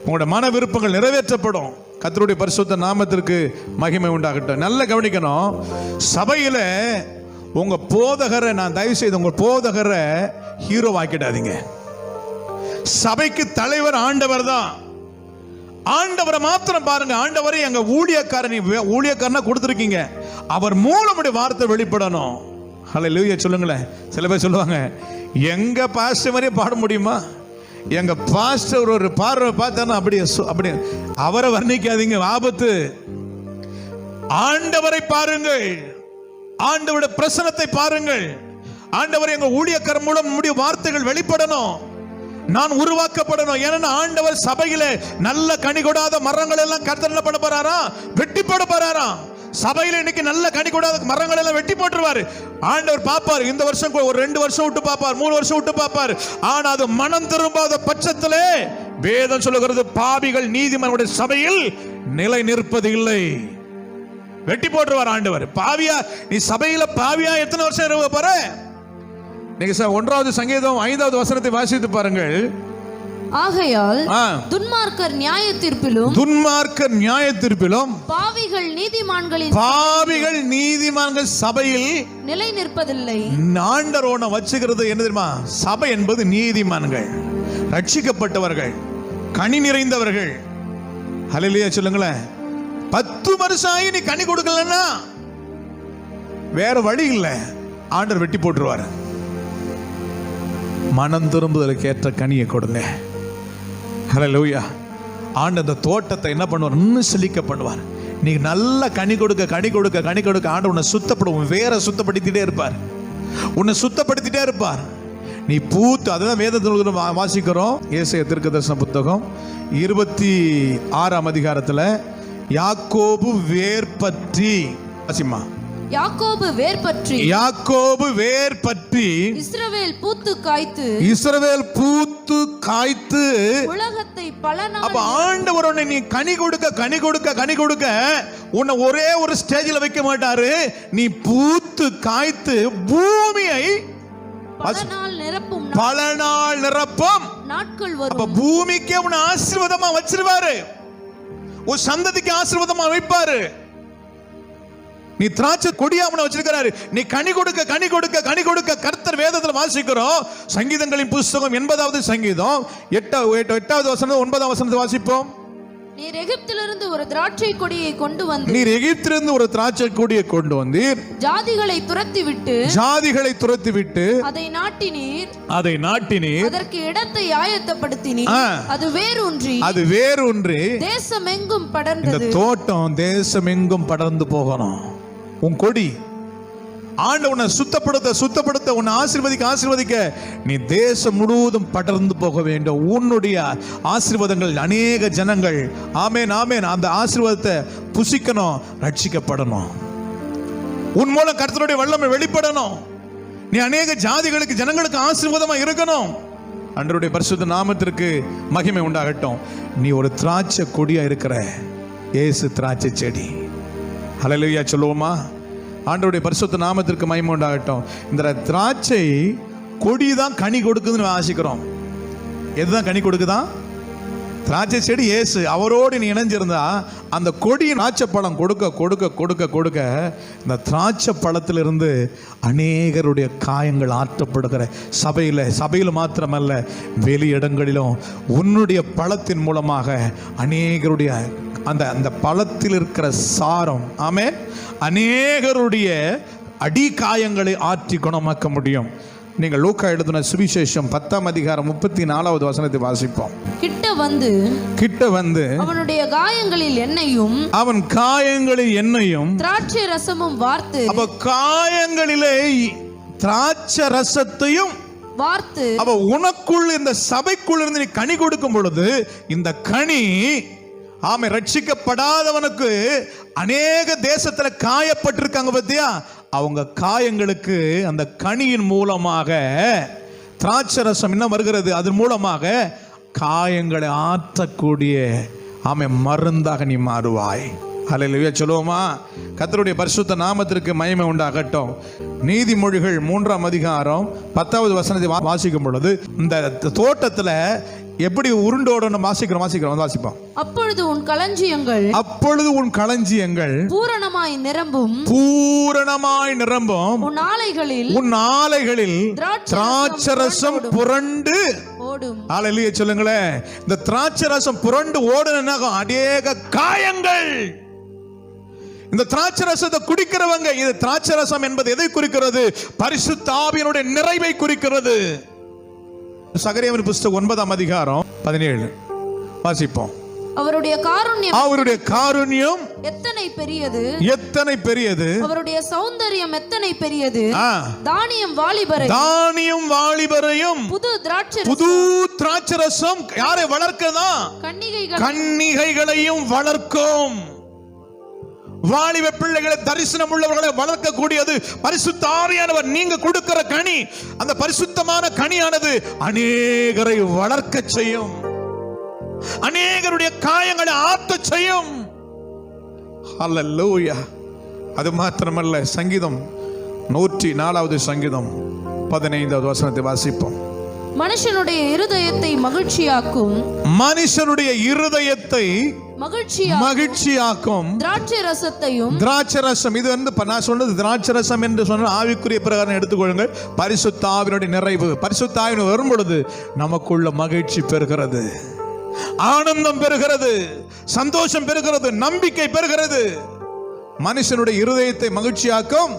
உங்களோட மன விருப்பங்கள் நிறைவேற்றப்படும். கர்த்தருடைய பரிசுத்த நாமத்திற்கு மகிமை உண்டாகட்டும். நல்ல கவனிக்கணும். சபையில உங்க போதகரை, நான் தயவு செய்து உங்க போதகரை ஹீரோ ஆக்கிடாதீங்க. சபைக்கு தலைவர் ஆண்டவர் தான். ஆண்டவரை மாத்திரம் பாருங்க. ஆண்டவரை எங்க ஊழியக்காரனா கொடுத்துருக்கீங்க, அவர் மூலமுடைய வார்த்தை வெளிப்படணும். ஹல்லேலூயா சொல்லுங்களேன். சில பேர் சொல்லுவாங்க, எங்க பாஸ்டர் மாதிரியே பாட முடியுமா? எங்க பாஸ்டர் ஒரு பார்வை பார்த்தானா அப்படி அவரை வர்ணிக்காதீங்க, ஆபத்து. ஆண்டவரை பாருங்கள், ஆண்டவருடைய பிரசன்னத்தை பாருங்கள். ஆண்டவர் எங்க ஊழியக்காரர் மூலம் நம்முடைய வார்த்தைகள் வெளிப்படணும், நான் உருவாக்கப்படணும். ஏன்னா ஆண்டவர் சபையில நல்ல கனி கொடாத மரங்கள் எல்லாம் கர்த்தர் என்ன பண்ண போறாரா? வெட்டி போட போறாரா? சபையில இன்னைக்கு நல்ல கனி கொடாத மரங்கள் எல்லாம் வெட்டி போட்டுருவாரு. ஆண்டவர் பாப்பார். இந்த வருஷம் ஒரு 2 வருஷம் விட்டு பாப்பார், 3 வருஷம் விட்டு பாப்பார். ஆனா அது மனம் திரும்பாத பட்சத்திலே வேதம் சொல்லுகிறது, பாவிகள் நீதிமானுடைய சபையில் நிலை நிற்பது இல்லை. வெட்டி போட்டுருவார் ஆண்டவர். பாவியா நீ சபையில பாவியா எத்தனை வருஷம் இருக்க போற? நீங்க 1வது சங்கீதம் 5வது வசனத்தை வாசித்து பாருங்கள். ஆகையால் துன்மார்க்கர் நியாய தீர்ப்பிலும் பாவிகள் நீதிமான்கள் சபையில் நிலை நிற்பதில்லை. ஆண்டவரோட வச்சுக்கிறது என்ன தெரியுமா? சபை என்பது நீதிமான்கள், ரட்சிக்கப்பட்டவர்கள், கனி நிறைந்தவர்கள். ஹல்லேலூயா சொல்லுங்களேன். 10 வருஷம் ஆகி நீ கனி கொடுக்கலன்னா வேற வழி இல்லை, ஆண்டவர் வெட்டி போட்டுருவார். மனம் திரும்புதலுக்கு ஏற்ற கனியை கொடுங்க. ஹல்லேலூயா. ஆண்டவர் அந்த தோட்டத்தை என்ன பண்ணுவார்? இன்னும் செழிக்க பண்ணுவார். நீ நல்ல கனி கொடுக்க ஆண்டவர் உன்னை சுத்தப்படுவோம், வேற சுத்தப்படுத்திட்டே இருப்பார், உன்னை சுத்தப்படுத்திட்டே இருப்பார். நீ பூத்து, அதுதான் வேதத்தில் வாசிக்கிறோம். ஏசாயா தீர்க்கதரிசன புத்தகம் 26ஆம் அதிகாரத்தில் யாக்கோபு வேர் பற்றி வாசிமா. யாக்கோபு வேர் பற்றி இஸ்ரவேல் பூத்து காய்த்து உலகத்தை பல நாள். அப்ப ஆண்டவர் உன்னை நீ கனி கொடுக்க உன்னை ஒரே ஒரு ஸ்டேஜில் வைக்க மாட்டாரு. நீ பூத்து காய்த்து பூமியை பல நாள் நிரப்பும் நாட்கள் வரும். அப்ப பூமிக்கு உன்னை ஆசீர்வாதமா வச்சிருவாரு, ஒரு சந்ததிக்கு ஆசீர்வாதமா வைப்பாரு. நீ திராட்சை கொடியா அவனை வச்சிருக்கிறாரு. நீ கனி கொடுக்க கர்த்தர் வேதத்தில் வாசிக்கிறோம். சங்கீதங்களின் புஸ்தகம் 80வது சங்கீதம் 8வது வசனம் 9வது வசனத்தை வாசிப்போம். நீர் எகிப்திலிருந்து ஒரு திராட்சை கொடியை கொண்டு வந்தீர். ஜாதிகளை துரத்திவிட்டு அதை நாட்டினீர். அதற்கு இடத்தை ஆயத்தப்படுத்தினீர். அது வேரூன்றி தேசமெங்கும் படர்ந்தது. இந்த தோட்டம் தேசமெங்கும் படர்ந்து போகணும். உன் கொடி ஆண்டவனை சுத்தப்படுத்த உன்னை ஆசீர்வதிக்க நீ தேசம் முழுவதும் படர்ந்து போக வேண்டும். உன்னுடைய ஆசீர்வாதங்கள் அநேக ஜனங்கள் ஆமேன் அந்த ஆசீர்வாதத்தை புசிக்கணும், ரட்சிக்கப்படணும். உன் மூலம் கர்த்தருடைய வல்லமை வெளிப்படணும். நீ அநேக ஜாதிகளுக்கு ஜனங்களுக்கு ஆசீர்வாதமா இருக்கணும். ஆண்டவருடைய பரிசுத்த நாமத்திற்கு மகிமை உண்டாகட்டும். நீ ஒரு திராட்சை கொடியா இருக்கிற, இயேசு திராட்சை செடி. ஹல்லேலூயா சொல்லுவோமா? ஆண்டவருடைய பரிசுத்த நாமத்திற்கு மகிமை உண்டாகட்டும். இந்த திராட்சை கொடி தான் கனி கொடுக்குதுன்னு வாசிக்கிறோம். எதுதான் கனி கொடுக்குதான்? திராட்சை செடி இயேசு, அவரோடு நீ இணைஞ்சிருந்தா அந்த கொடியின் திராட்சை பழம் கொடுக்க கொடுக்க கொடுக்க கொடுக்க இந்த திராட்சை பழத்திலிருந்து அநேகருடைய காயங்கள் ஆற்றப்படுகிற சபையில் மாத்திரமல்ல வெளி இடங்களிலும் உன்னுடைய பழத்தின் மூலமாக அநேகருடைய அந்த பழத்தில் இருக்கிற சாரம், ஆமென், அநேகருடைய அடி காயங்களை ஆற்றி குணமாக்க முடியும். நீங்கள் லூக்கா எழுதின சுவிசேஷம் 10ஆம் அதிகாரம் 34வது வசனத்தை வாசிப்போம். கிட்ட வந்து அவனுடைய காயங்களில் எண்ணெயும், அவன் காயங்களில் எண்ணெயும் திராட்சை ரசமும் வார்த்து, அப்ப காயங்களிலே திராட்சை ரசத்தையும் வார்த்து, அப்ப உனக்குள் இந்த சபைக்குள் இருந்து நீ கனி கொடுக்கும் பொழுது இந்த கனி, ஆமை, ரட்சிக்கப்படாதவனுக்கு அநேக தேசத்துல காயப்பட்டிருக்காங்க பத்தியா, அவங்க காயங்களுக்கு அந்த கனியின் மூலமாக திராட்சை ரசம் என்ன வருகிறது, அதன் மூலமாக காயங்களை ஆற்றக்கூடிய ஆமை மருந்தாக நீ மாறுவாய். ஹல்லேலூயா சொல்லுவோமா? கர்த்தருடைய பரிசுத்த நாமத்திற்கு மகிமை உண்டாகட்டும். நீதிமொழிகள் 3ஆம் அதிகாரம் 10வது வசனத்தை வாசிக்கும் பொழுது இந்த தோட்டத்துல எப்படி உருண்டோடணும் வாசிப்போம். அப்பொழுது உன் களஞ்சியங்கள் பூரணமாய் நிரம்பும், உன் ஆலைகளில் திராட்சரசம் புரண்டு ஓடும். ஹல்லேலூயா சொல்லுங்களேன். இந்த திராட்சரசம் புரண்டு ஓடுனா அநேக காயங்கள். இந்த திராட்சரசத்தை குடிக்கிறவங்க, இது திராட்சரசம் என்பது எதை குறிக்கிறது? பரிசுத்த ஆவியினுடைய நிறைவை குறிக்கிறது. சகரியாவின் புஸ்தகம் 9ஆம் அதிகாரம் 17 வாசிப்போம். அவருடைய காருண்யம் எத்தனை பெரியது, அவருடைய சௌந்தரியம் எத்தனை பெரியது. தானியம் வாலிபரையும் புது திராட்சரசம் யாரை வளர்க்கதா? கன்னிகைகளையும் வளர்க்கும். வாலிப பிள்ளைகளை, தரிசனம் உள்ளவர்களை வளர்க்கக்கூடியது பரிசுத்த ஆவியானவர். நீங்க கொடுக்கிற கனி, அந்த பரிசுத்தமான கனியானது அநேகரை வளர்க்க செய்யும், அநேகருடைய காயங்களை ஆற்ற செய்யும். ஹல்லேலூயா. அது மாத்திரமல்ல, சங்கீதம் 104வது சங்கீதம் 15வது வசனத்தை வாசிப்போம். மனுஷனுடைய இருதயத்தை மகிழ்ச்சியாக்கும் திராட்சை ரசம். இது வந்து நான் சொன்னது திராட்சை ரசம் என்று சொன்ன ஆவிக்குரிய பிரகாரம் எடுத்துக்கொள்ளுங்கள். பரிசுத்த ஆவியினுடைய நிறைவு, பரிசுத்த ஆவியினர் வரும் பொழுது நமக்குள்ள மகிழ்ச்சி பெறுகிறது, ஆனந்தம் பெறுகிறது, சந்தோஷம் பெறுகிறது, நம்பிக்கை பெறுகிறது. மனுஷனுடைய இருதயத்தை மகிழ்ச்சியாக்கும்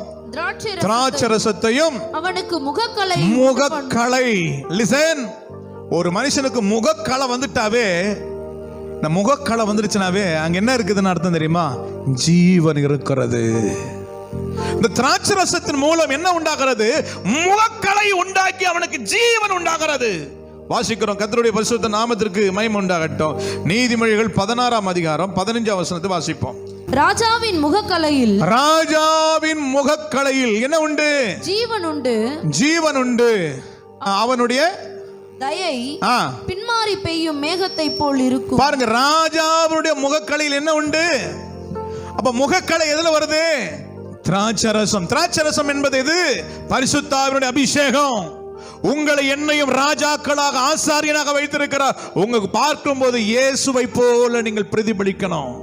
திராட்சை ரசத்தையும் அவனுக்கு முகக்கலை. லிசன், ஒரு மனுஷனுக்கு முகக்கலை வந்துட்டாவே, இந்த முகக்கலை வந்துருச்சுனாவே அங்க என்ன இருக்குதுன்னு அர்த்தம் தெரியுமா? ஜீவன் இருக்கிறது. இந்த திராட்சை ரசத்தின் மூலம் என்ன உண்டாகிறது? முகக்கலை உண்டாக்கி அவனுக்கு ஜீவன் உண்டாகிறது. வாசிக்கிறோம். கர்த்தருடைய பரிசுத்த நாமத்திற்கு மகிமை உண்டாகட்டும். நீதிமொழிகள் 16ஆம் அதிகாரம் 15ஆம் வசனத்தை வாசிப்போம். ராஜாவின் முகக்கலையில் என்ன உண்டு? ஜீவன் உண்டு. அவனுடைய தயை பின்மாறி பெய்யும் மேகத்தை போல் இருக்கும். பாருங்க, ராஜாவுடைய முகக்கலையில் என்ன உண்டு? அப்ப முகக்கலை எதுல வருது? திராட்சரசம். திராட்சரசம் என்பது இது பரிசுத்த ஆவியினுடைய அபிஷேகம். உங்களை என்னையும் ராஜாக்களாக, ஆசாரியனாக வைத்திருக்கிறார். உங்களுக்கு பார்க்கும் போது இயேசுவை போல நீங்கள் பிரதிபலிக்கணும்.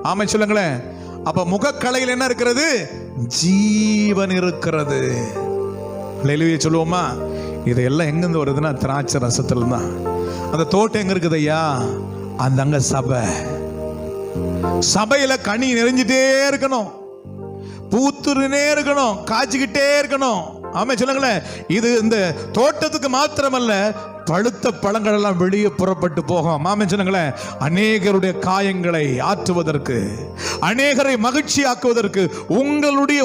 ஆமா சொல்லுங்களேன். அப்ப முகக்கலையில் என்ன இருக்கிறது? ஜீவன் இருக்கிறது. ஹல்லேலூயா சொல்லுவோமா? இதெல்லாம் எங்கிருந்து வருதுன்னா திராட்சை ரசத்துல தான். அந்த தோட்டம் எங்க இருக்குது ஐயா? அந்த அங்க சபையில கனி நிறைஞ்சிட்டே இருக்கணும், பூத்துருனே இருக்கணும், காய்ச்சிக்கிட்டே இருக்கணும். ஆமா சொல்லுங்களேன். இது இந்த தோட்டத்துக்கு மாத்திரமல்ல, பழுத்த பழங்கள் எல்லாம் வெளியே புறப்பட்டு போகும். ஆமென் சொல்லுங்களேன். அநேகருடைய காயங்களை ஆற்றுவதற்கு, அநேகரை மகிழ்ச்சி ஆக்குவதற்கு,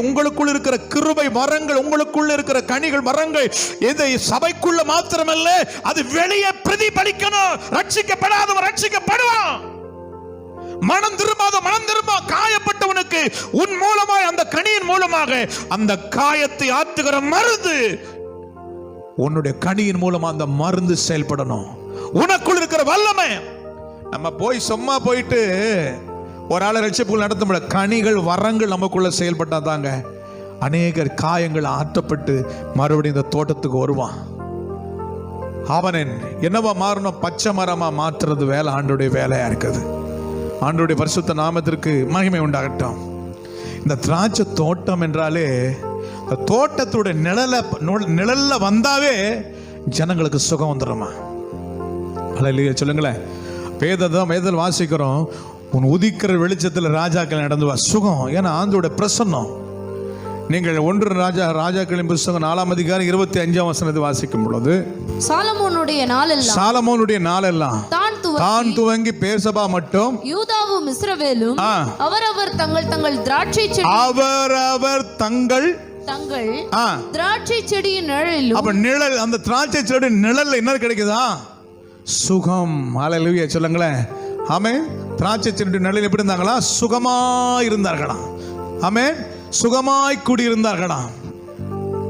உங்களுக்குள் இருக்கிற கிருபை மரங்கள், உங்களுக்குள்ள இருக்கிற கனிகள் மரங்கள் இந்த சபைக்குள்ள மாத்திரமல்ல, அது வெளியே பிரதிபலிக்கணும். ரட்சிக்கப்படாதவன் ரட்சிக்கப்படுவான். மனம் திரும்ப காயப்பட்டவனுக்கு உன் மூலமாய், அந்த கனியின் மூலமாக அந்த காயத்தை ஆற்றுகிற மருந்து, உன்னுடைய கனியின் மூலமா அந்த மருந்து செயல்படணும். உனக்குள் இருக்கிற வல்லமை. நம்ம போய் சும்மா போயிட்டு ஒரு ஆளை ரட்சிப்புகள் நடத்த முடியல. கனிகள் வரங்கள் நமக்குள்ள செயல்பட்டாதாங்க அநேகர் காயங்கள் ஆற்றப்பட்டு மறுபடியும் இந்த தோட்டத்துக்கு வருவான். அவனன் என்னவா மாறணும்? பச்சை மரமா மாற்றுறது வேலை ஆண்டோடைய வேலையா இருக்குது. ஆண்டோடைய பரிசுத்த நாமத்திற்கு மகிமை உண்டாகட்டும். இந்த திராட்சை தோட்டம் என்றாலே இந்த தோட்டத்துடைய நிழல்ல வந்தாவே ஜனங்களுக்கு சுகம் வந்துடுமா? அல்லேலூயா சொல்லுங்களேன். வேதத்தில் வாசிக்கிறோம், உன் உதிக்கிற வெளிச்சத்தில் ராஜாக்கள் நடந்து வா, சுகம். ஏன்னா ஆண்டோட பிரசன்னம். நீங்கள் 1 ராஜாக்களின் புத்தகம் 4ஆம் அதிகாரம் 25ஆம் வசனத்தை வாசிக்கும் பொழுது, சாலமோனுடைய நாளெல்லாம் தான் துவங்கி பேர்சபா மட்டும் யூதாவும் இஸ்ரவேலும் அவரவர் தங்கள் திராட்சை செடியின் நிழலிலும். அப்ப நிழல், அந்த திராட்சை செடியின் நிழல்ல என்ன கிடைக்குதா? சுகம். ஹல்லேலூயா சொல்லுங்களேன். ஆமென். திராட்சை செடியின் நிழலில் எப்படி இருந்தாங்களா? சுகமாய் இருந்தார்களாம். ஆமென். சுகமாய் கூடியிருந்தார்களாம்.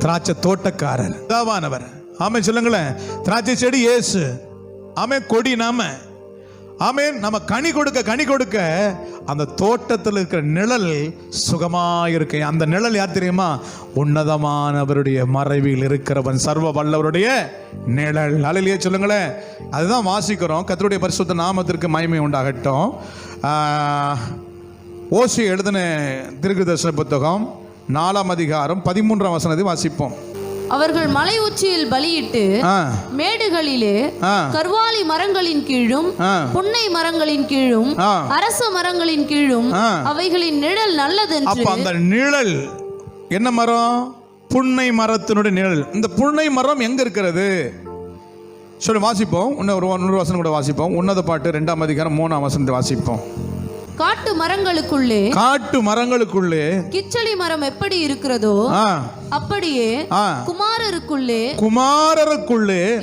திராட்சை தோட்டக்காரர் தாவானவர். ஆமென் சொல்லுங்களேன். திராட்சை செடி இயேசு. ஆமென். கொடி நாம. ஆமென். நம்ம கனி கொடுக்க அந்த தோட்டத்தில் இருக்கிற நிழல் சுகமாயிருக்கு. அந்த நிழல் யார் தெரியுமா? உன்னதமானவருடைய மறைவில் இருக்கிறவன், சர்வ வல்லவருடைய நிழல். அல்லேலூயா சொல்லுங்களேன். அதுதான் வாசிக்கிறோம். கர்த்தருடைய பரிசுத்த நாமத்திற்கு மகிமை உண்டாகட்டும். ஓசி எழுதின தீர்க்கதரிசன புத்தகம் 4ஆம் அதிகாரம் 13ஆம் வசனத்தை வாசிப்போம். அவர்கள் மலை உச்சியில் பலியிட்டு மேடுகளிலே கர்வாலி மரங்களின் கீழும் புன்னை மரங்களின் கீழும் அரச மரங்களின் கீழும் அவைகளின் நிழல் நல்லது. அப்ப அந்த நிழல் என்ன மரம்? புன்னை மரத்தினுடைய நிழல். இந்த புன்னை மரம் எங்க இருக்கிறது சொல்லி வாசிப்போம். இன்னொரு வசனம் கூட வாசிப்போம். உன்னத பாட்டு 2ஆம் அதிகாரம் 3ஆம் வசனத்தை வாசிப்போம். காட்டு மரங்களுக்குள்ளே கிச்சலி மரம் எப்படி இருக்கிறதோ அப்படியே குமாரருக்குள்ளே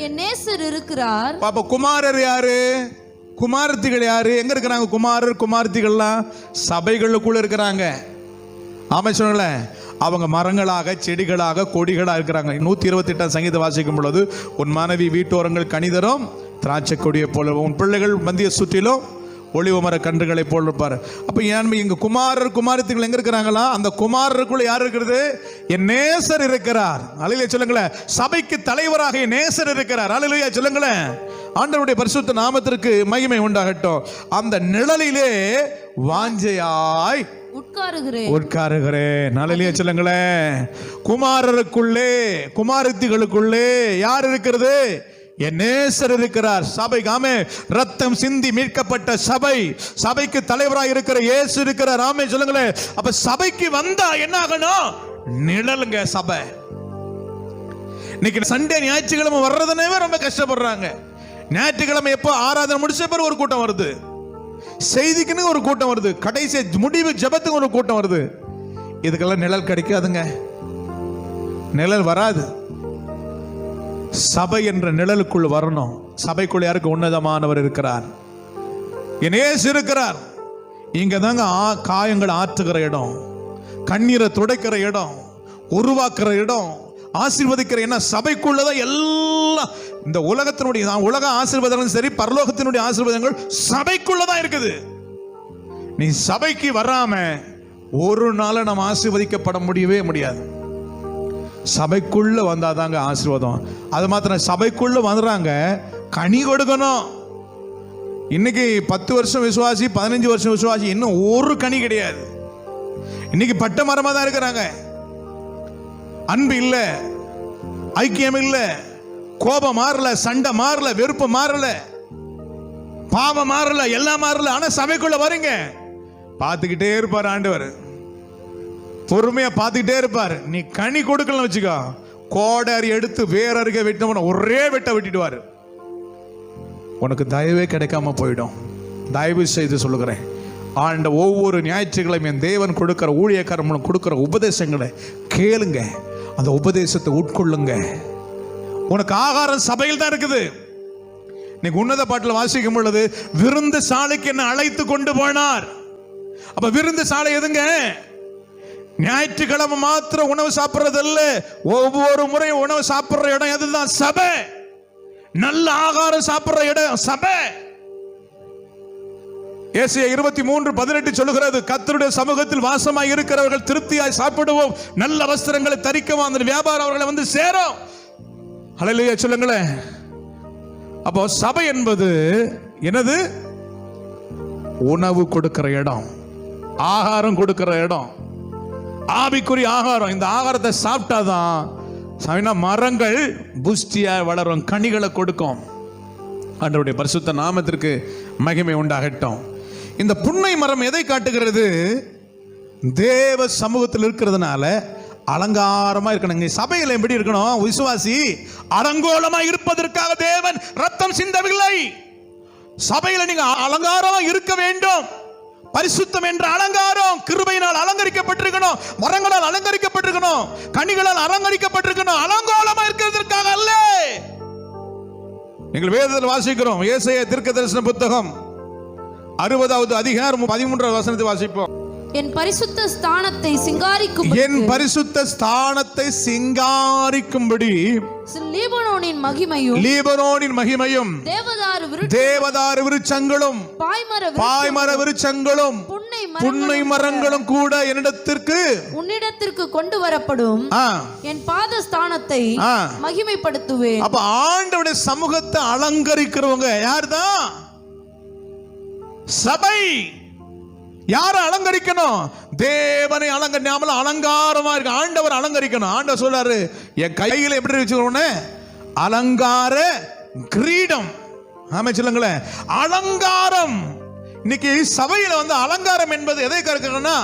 என் நேசர் இருக்கிறார். பாப்பா, குமாரர் யாரு? குமாரத்திகள் யாரு? எங்க இருக்கிறாங்க? குமாரர் குமாரத்திகள்லாம் சபைகளுக்குள்ள இருக்கிறாங்க. ஆமா சொன்னல, அவங்க மரங்களாக செடிகளாக கொடிகளாக இருக்கிறாங்க. 128ஆம் சங்கீதம் வாசிக்கும் பொழுது, உன் மனைவி வீட்டோரங்கள் கனிதரும் திராட்சை கொடியை போல, உன் பிள்ளைகள் மந்திய சுற்றிலும் ஒளிவ மர கன்றுகளை போல் இருப்பார். அப்ப ஏன் இங்க குமாரர் குமாரத்திகள் எங்க இருக்கிறாங்களா? அந்த குமாரருக்குள்ள யார் இருக்கிறது? என் நேசர் இருக்கிறார். அல்லேலூயா சொல்லுங்களேன். சபைக்கு தலைவராக என் நேசர் இருக்கிறார். அல்லேலூயா சொல்லுங்களேன். ஆண்டவருடைய பரிசுத்த நாமத்திற்கு மகிமை உண்டாகட்டும். அந்த நிழலிலே வாஞ்சையாய் உட்காருகிறேன். அல்லேலூயா சொல்லுங்களேன். குமாரருக்குள்ளே குமாரத்திகளுக்குள்ளே யார் இருக்கிறது? என் நேசர் இருக்கிறார். சபை, ஆமே, ரத்தம் சிந்தி மீட்கப்பட்ட சபை, சபைக்கு தலைவராக இருக்கிற இயேசு இருக்கிறார். ஆமே சொல்லுங்களேன். அப்ப சபைக்கு வந்தா என்ன ஆகணும்? நிழலுங்க சபை. இன்னைக்கு சண்டே ஞாயிற்றுக்கிழமை வர்றதுனே ரொம்ப கஷ்டப்படுறாங்க. ஞாயிற்றுக்கிழமை எப்போ ஆராதனை முடிச்ச பிறகு ஒரு கூட்டம் வருது, செய்திக்குன்னு ஒரு கூட்டம் வருது, கடைசி முடிவு ஜெபத்துக்கு ஒரு கூட்டம் வருது. இதுக்கெல்லாம் நிழல் கிடைக்காதுங்க. நிழல் வராது. சபை என்ற நிழலுக்குள் வரணும். சபைக்குள் யாருக்கு? உன்னதமானவர் இருக்கிறார், இயேசு இருக்கிறார். இங்க தாங்க காயங்கள் ஆற்றுகிற இடம், கண்ணீரை துடைக்கிற இடம், உருவாக்குற இடம், ஆசீர்வதிக்கிற. என்ன சபைக்குள்ளதான் எல்லாம். இந்த உலகத்தினுடைய உலக ஆசீர்வாதங்களும் சரி, பரலோகத்தினுடைய ஆசீர்வாதங்கள் சபைக்குள்ளதான் இருக்குது. நீ சபைக்கு வராம ஒரு நாள் நம்ம ஆசீர்வதிக்கப்பட முடியவே முடியாது. சபைக்குள்ள வந்தாதாங்க ஆசீர்வாதம். அது மாத்திரம் சபைக்குள்ள வந்துறாங்க, கனி கொடுக்கணும். இன்னைக்கு 10 வருஷம் விசுவாசி, 15 வருஷம் விசுவாசி, இன்னும் ஒரு கனி கிடையாது. இன்னைக்கு பட்ட மரமா தான் இருக்கிறாங்க. அன்பு இல்ல, ஐக்கியம் இல்ல, கோபம் மாறல, சண்டை மாறல, வெறுப்பு மாறல, பாவம் மாறல, எல்லாம் மாறல. ஆனா சபைக்குள்ள வரீங்க, பார்த்துக்கிட்டே இருப்பார் ஆண்டவர். பொறுமையா பார்த்துக்கிட்டே இருப்பார். நீ கனி கொடுக்கலன்னு வச்சுக்கோ, கோடாரி எடுத்து வேற அருகே வெட்டின ஒரே வெட்ட வெட்டிடுவார். உனக்கு தயவே கிடைக்காம போயிடும். தயவு செய்து சொல்லுகிறேன், ஆண்ட ஒவ்வொரு ஞாயிற்றுக்கிழமை என் தேவன் கொடுக்கிற ஊழியக்காரன் மூலம் கொடுக்கிற உபதேசங்களை கேளுங்க, அந்த உபதேசத்தை உட்கொள்ளுங்க. உனக்கு ஆகாரம் சபையில் தான் இருக்குது. இன்னைக்கு உன்னத பாட்டில் வாசிக்கும் பொழுது, விருந்து சாலைக்கு என்ன அழைத்து கொண்டு போனார். அப்ப விருந்து சாலை எதுங்க? ஞாயிற்றுக்கிழமை மாத்திரம் உணவு சாப்பிடுறது இல்ல, ஒவ்வொரு முறையும் உணவு சாப்பிடுற இடம் எதுதான்? சபை. நல்ல ஆகாரம் சாப்பிடுற இடம் சபை. ஏசாயா 23:18 சொல்லுகிறது, கர்த்தருடைய சமூகத்தில் வாசமாய் இருக்கிறவர்கள் திருப்தியாய் சாப்பிடுவோம், நல்ல வஸ்திரங்களை தரிக்கவும் அந்த வியாபாரம் அவர்களை வந்து சேரும். ஹல்லேலூயா சொல்லுங்களேன். அப்போ சபை என்பது என்னது? உணவு கொடுக்கிற இடம், ஆகாரம் கொடுக்கிற இடம், ஆவிக்குரிய ஆகாரம். இந்த ஆகாரத்தை சாப்பிட்டாதான் மரங்கள் புஷ்டியா வளரும், கனிகளை கொடுக்கும். ஆண்டவருடைய பரிசுத்த நாமத்திற்கு மகிமை உண்டாகட்டும். இந்த புன்னை மரம் எதை காட்டுகிறது? தேவ சமூகத்தில் இருக்கிறதுனால அலங்காரமா இருக்கணும். சபையில் எப்படி இருக்கணும்? விசுவாசி அலங்கோலமா இருப்பதற்காக தேவன் ரத்தம் சிந்தவில்லை. சபையில நீங்க அலங்காரமா இருக்க வேண்டும். பரிசுத்தம் என்ற அலங்காரம் கிருபையினால் அலங்கரிக்கப்பட்டிருக்கணும், மரங்களால் அலங்கரிக்கப்பட்டிருக்கணும், கனிகளால் அலங்கரிக்கப்பட்டிருக்கணும். அலங்கோலமா இருக்கிறதற்காக அல்ல. நீங்கள் வேதத்தில் வாசிக்கிறோம். ஏசாயா தீர்க்கதரிசன புத்தகம் 60வது அதிகாரம் 13வது வசனத்தை வாசிப்போம். என் பரிசுத்த ஸ்தானத்தை சிங்காரிக்கும், என் பரிசுத்த ஸ்தானத்தை சிங்காரிக்கும்படி லீபனோனின் மகிமையும் தேவதாரு விருட்சங்களும் பாய்மர விருட்சங்களும் புன்னை மரங்களும் கூட உன்னிடத்திற்கு கொண்டு வரப்படும். என் பாத ஸ்தானத்தை மகிமைப்படுத்துவேன். அப்ப ஆண்டவருடைய சமூகத்தை அலங்கரிக்கிறவங்க யார்தான்? சபை. யாரை அலங்கரிக்கணும்? தேவனை அலங்கரிக்காம அலங்காரமா இருக்கு. ஆண்டவர் அலங்கரிக்கணும். ஆண்டவர் சொல்றாரு, என் கையில எப்படி வச்சுக்கணும்? அலங்கார கிரீடம். ஆமா சொல்லுங்களேன், அலங்காரம். இன்னைக்கு சபையில அலங்காரம் என்பது எதை கற்கணும்னா,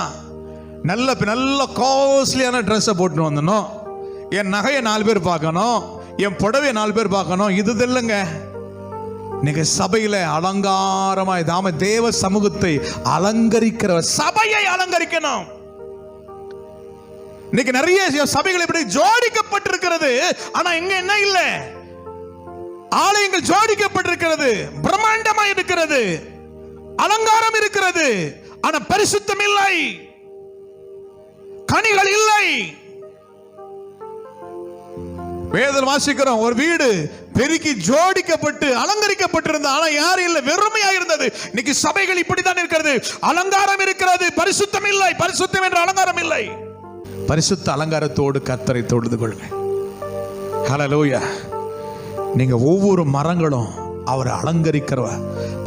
நல்ல காஸ்ட்லியான ட்ரெஸ்ஸை போட்டு வந்தணும், என் நகையை 4 பேர் பார்க்கணும், என் புடவையை 4 பேர் பார்க்கணும். இது இல்லைங்க. நீங்க சபையில அலங்காரமாய் தாம தேவ சமூகத்தை அலங்கரிக்கிற சபையை அலங்கரிக்கணும். இன்னைக்கு நிறைய சபைகள் இப்படி ஜோடிக்கப்பட்டிருக்கிறது. ஆனா இங்க என்ன இல்ல? ஆலயங்கள் ஜோடிக்கப்பட்டிருக்கிறது, பிரம்மாண்டமா இருக்கிறது, அலங்காரம் இருக்கிறது, ஆனா பரிசுத்தம் இல்லை, கனிகள் இல்லை. வேதம் வாசிக்கிறோம், ஒரு வீடு பெருக்கி ஜோடிக்கப்பட்டு அலங்கரிக்கப்பட்டிருந்த, ஆனா யாரும் இல்லை, வெறுமையா இருந்தது. இன்னைக்கு சபைகள் இப்படித்தான் இருக்கிறது. அலங்காரம் இருக்கிறது, பரிசுத்தம் இல்லை. பரிசுத்தம் என்ற அலங்காரம் இல்லை. பரிசுத்த அலங்காரத்தோடு கர்த்தரை தொழுது கொள்ளுங்கள். ஹல்லேலூயா. நீங்க ஒவ்வொரு மரங்களும் அவரை அலங்கரிக்கிற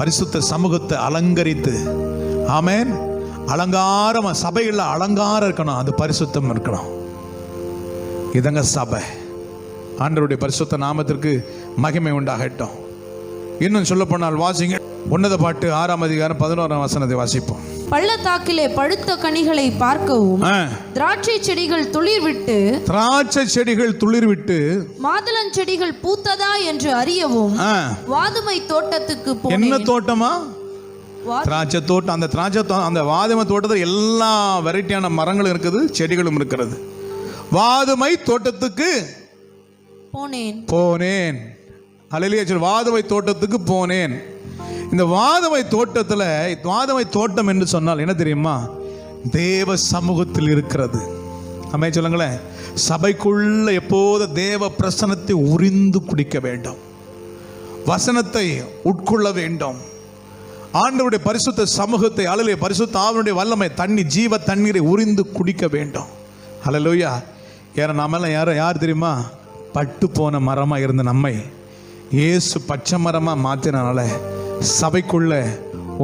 பரிசுத்த சமூகத்தை அலங்கரித்து, ஆமென், அலங்காரமா சபையில் அலங்காரம் இருக்கணும், அது பரிசுத்தம் இருக்கணும். இதங்க சபை. ஆண்டவருடைய பரிசுத்த நாமத்திற்கு மகிமை உண்டாகட்டும். இன்னும் சொல்ல போனால் வாசிங்க, உன்னத பாட்டு 6ஆம் அதிகாரம் 11ஆம் வசனத்தை வாசிப்போம். பள்ளத்தாக்கிலே பழுத்த கனிகளை பார்க்கவும், திராட்சை செடிகள் துளிர்விட்டு மாதுளஞ்செடிகள் பூத்ததா என்று அறியவும் வாதுமை தோட்டத்துக்கு போனேன். என்ன தோட்டமா? திராட்சை தோட்டம். அந்த திராட்சை அந்த வாதுமை தோட்டத்தில் எல்லா வெரைட்டியான மரங்களும் இருக்குது, செடிகளும் இருக்கிறது. வாதுமை தோட்டத்துக்கு போனேன். அல்லேலூயா. வாதுமை தோட்டத்துக்கு போனேன். இந்த வாதுமை தோட்டத்தில், வாதுமை தோட்டம் என்று சொன்னால் என்ன தெரியுமா? தேவ சமூகத்தில் இருக்கிறது. அம்மே சொல்லுங்களேன், சபைக்குள்ள எப்போது தேவ பிரசனத்தை உறிந்து குடிக்க வேண்டும், வசனத்தை உட்கொள்ள வேண்டும். ஆண்டவருடைய பரிசுத்த சமூகத்தை, அல்லேலூயா, பரிசுத்த ஆவியுடைய வல்லமை, ஜீவ தண்ணீரை உறிந்து குடிக்க வேண்டும். அல்லேலூயா. ஏன்னா நாமெல்லாம் யார் தெரியுமா? பட்டு போன மரமா இருந்த நம்மை இயேசு பச்சை மரமா மாத்தினால சபைக்குள்ள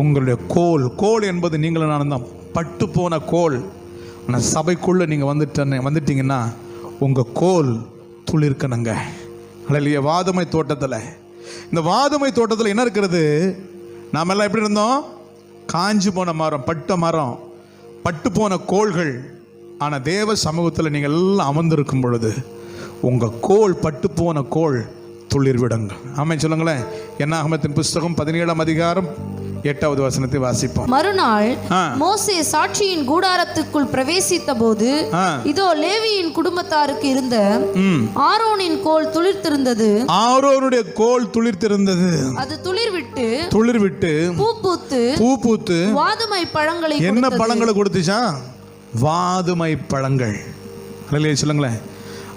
உங்களுடைய கோல் என்பது நீங்களும் நான் தான் பட்டு போன கோல். ஆனால் சபைக்குள்ள நீங்க வந்துட்டீங்கன்னா உங்க கோல் துளிர்க்கணுங்க. அல்லேலூயா. வாதுமை தோட்டத்தில், இந்த வாதுமை தோட்டத்தில் என்ன இருக்கிறது? நாம எல்லாம் எப்படி இருந்தோம்? காஞ்சி போன மரம், பட்டு போன கோள்கள். ஆனால் தேவ சமூகத்தில் நீங்கள் எல்லாம் அமர்ந்திருக்கும் பொழுது உங்க கோல், பட்டு போன கோல் துளிர்விடுங்க. ஆமென் சொல்லுங்களேன். என்னாகமத்தின் புஸ்தகம் 17ஆம் அதிகாரம் 8வது வசனத்தை வாசிப்போம். மறுநாள் மோசே சாட்சியின் கூடாரத்துக்குள் பிரவேசித்த போது, இதோ லேவியின் குடும்பத்தாருக்கு இருந்த ஆரோனின் கோல் துளிர்த்திருந்தது. ஆரோனுடைய கோல் துளிர்த்திருந்தது. அது துளிர்விட்டு பூ பூத்து வாதுமை பழங்களை, என்ன பழங்களை கொடுத்துச்சா? வாதுமை பழங்கள். அல்லேலூயா சொல்லுங்களேன்.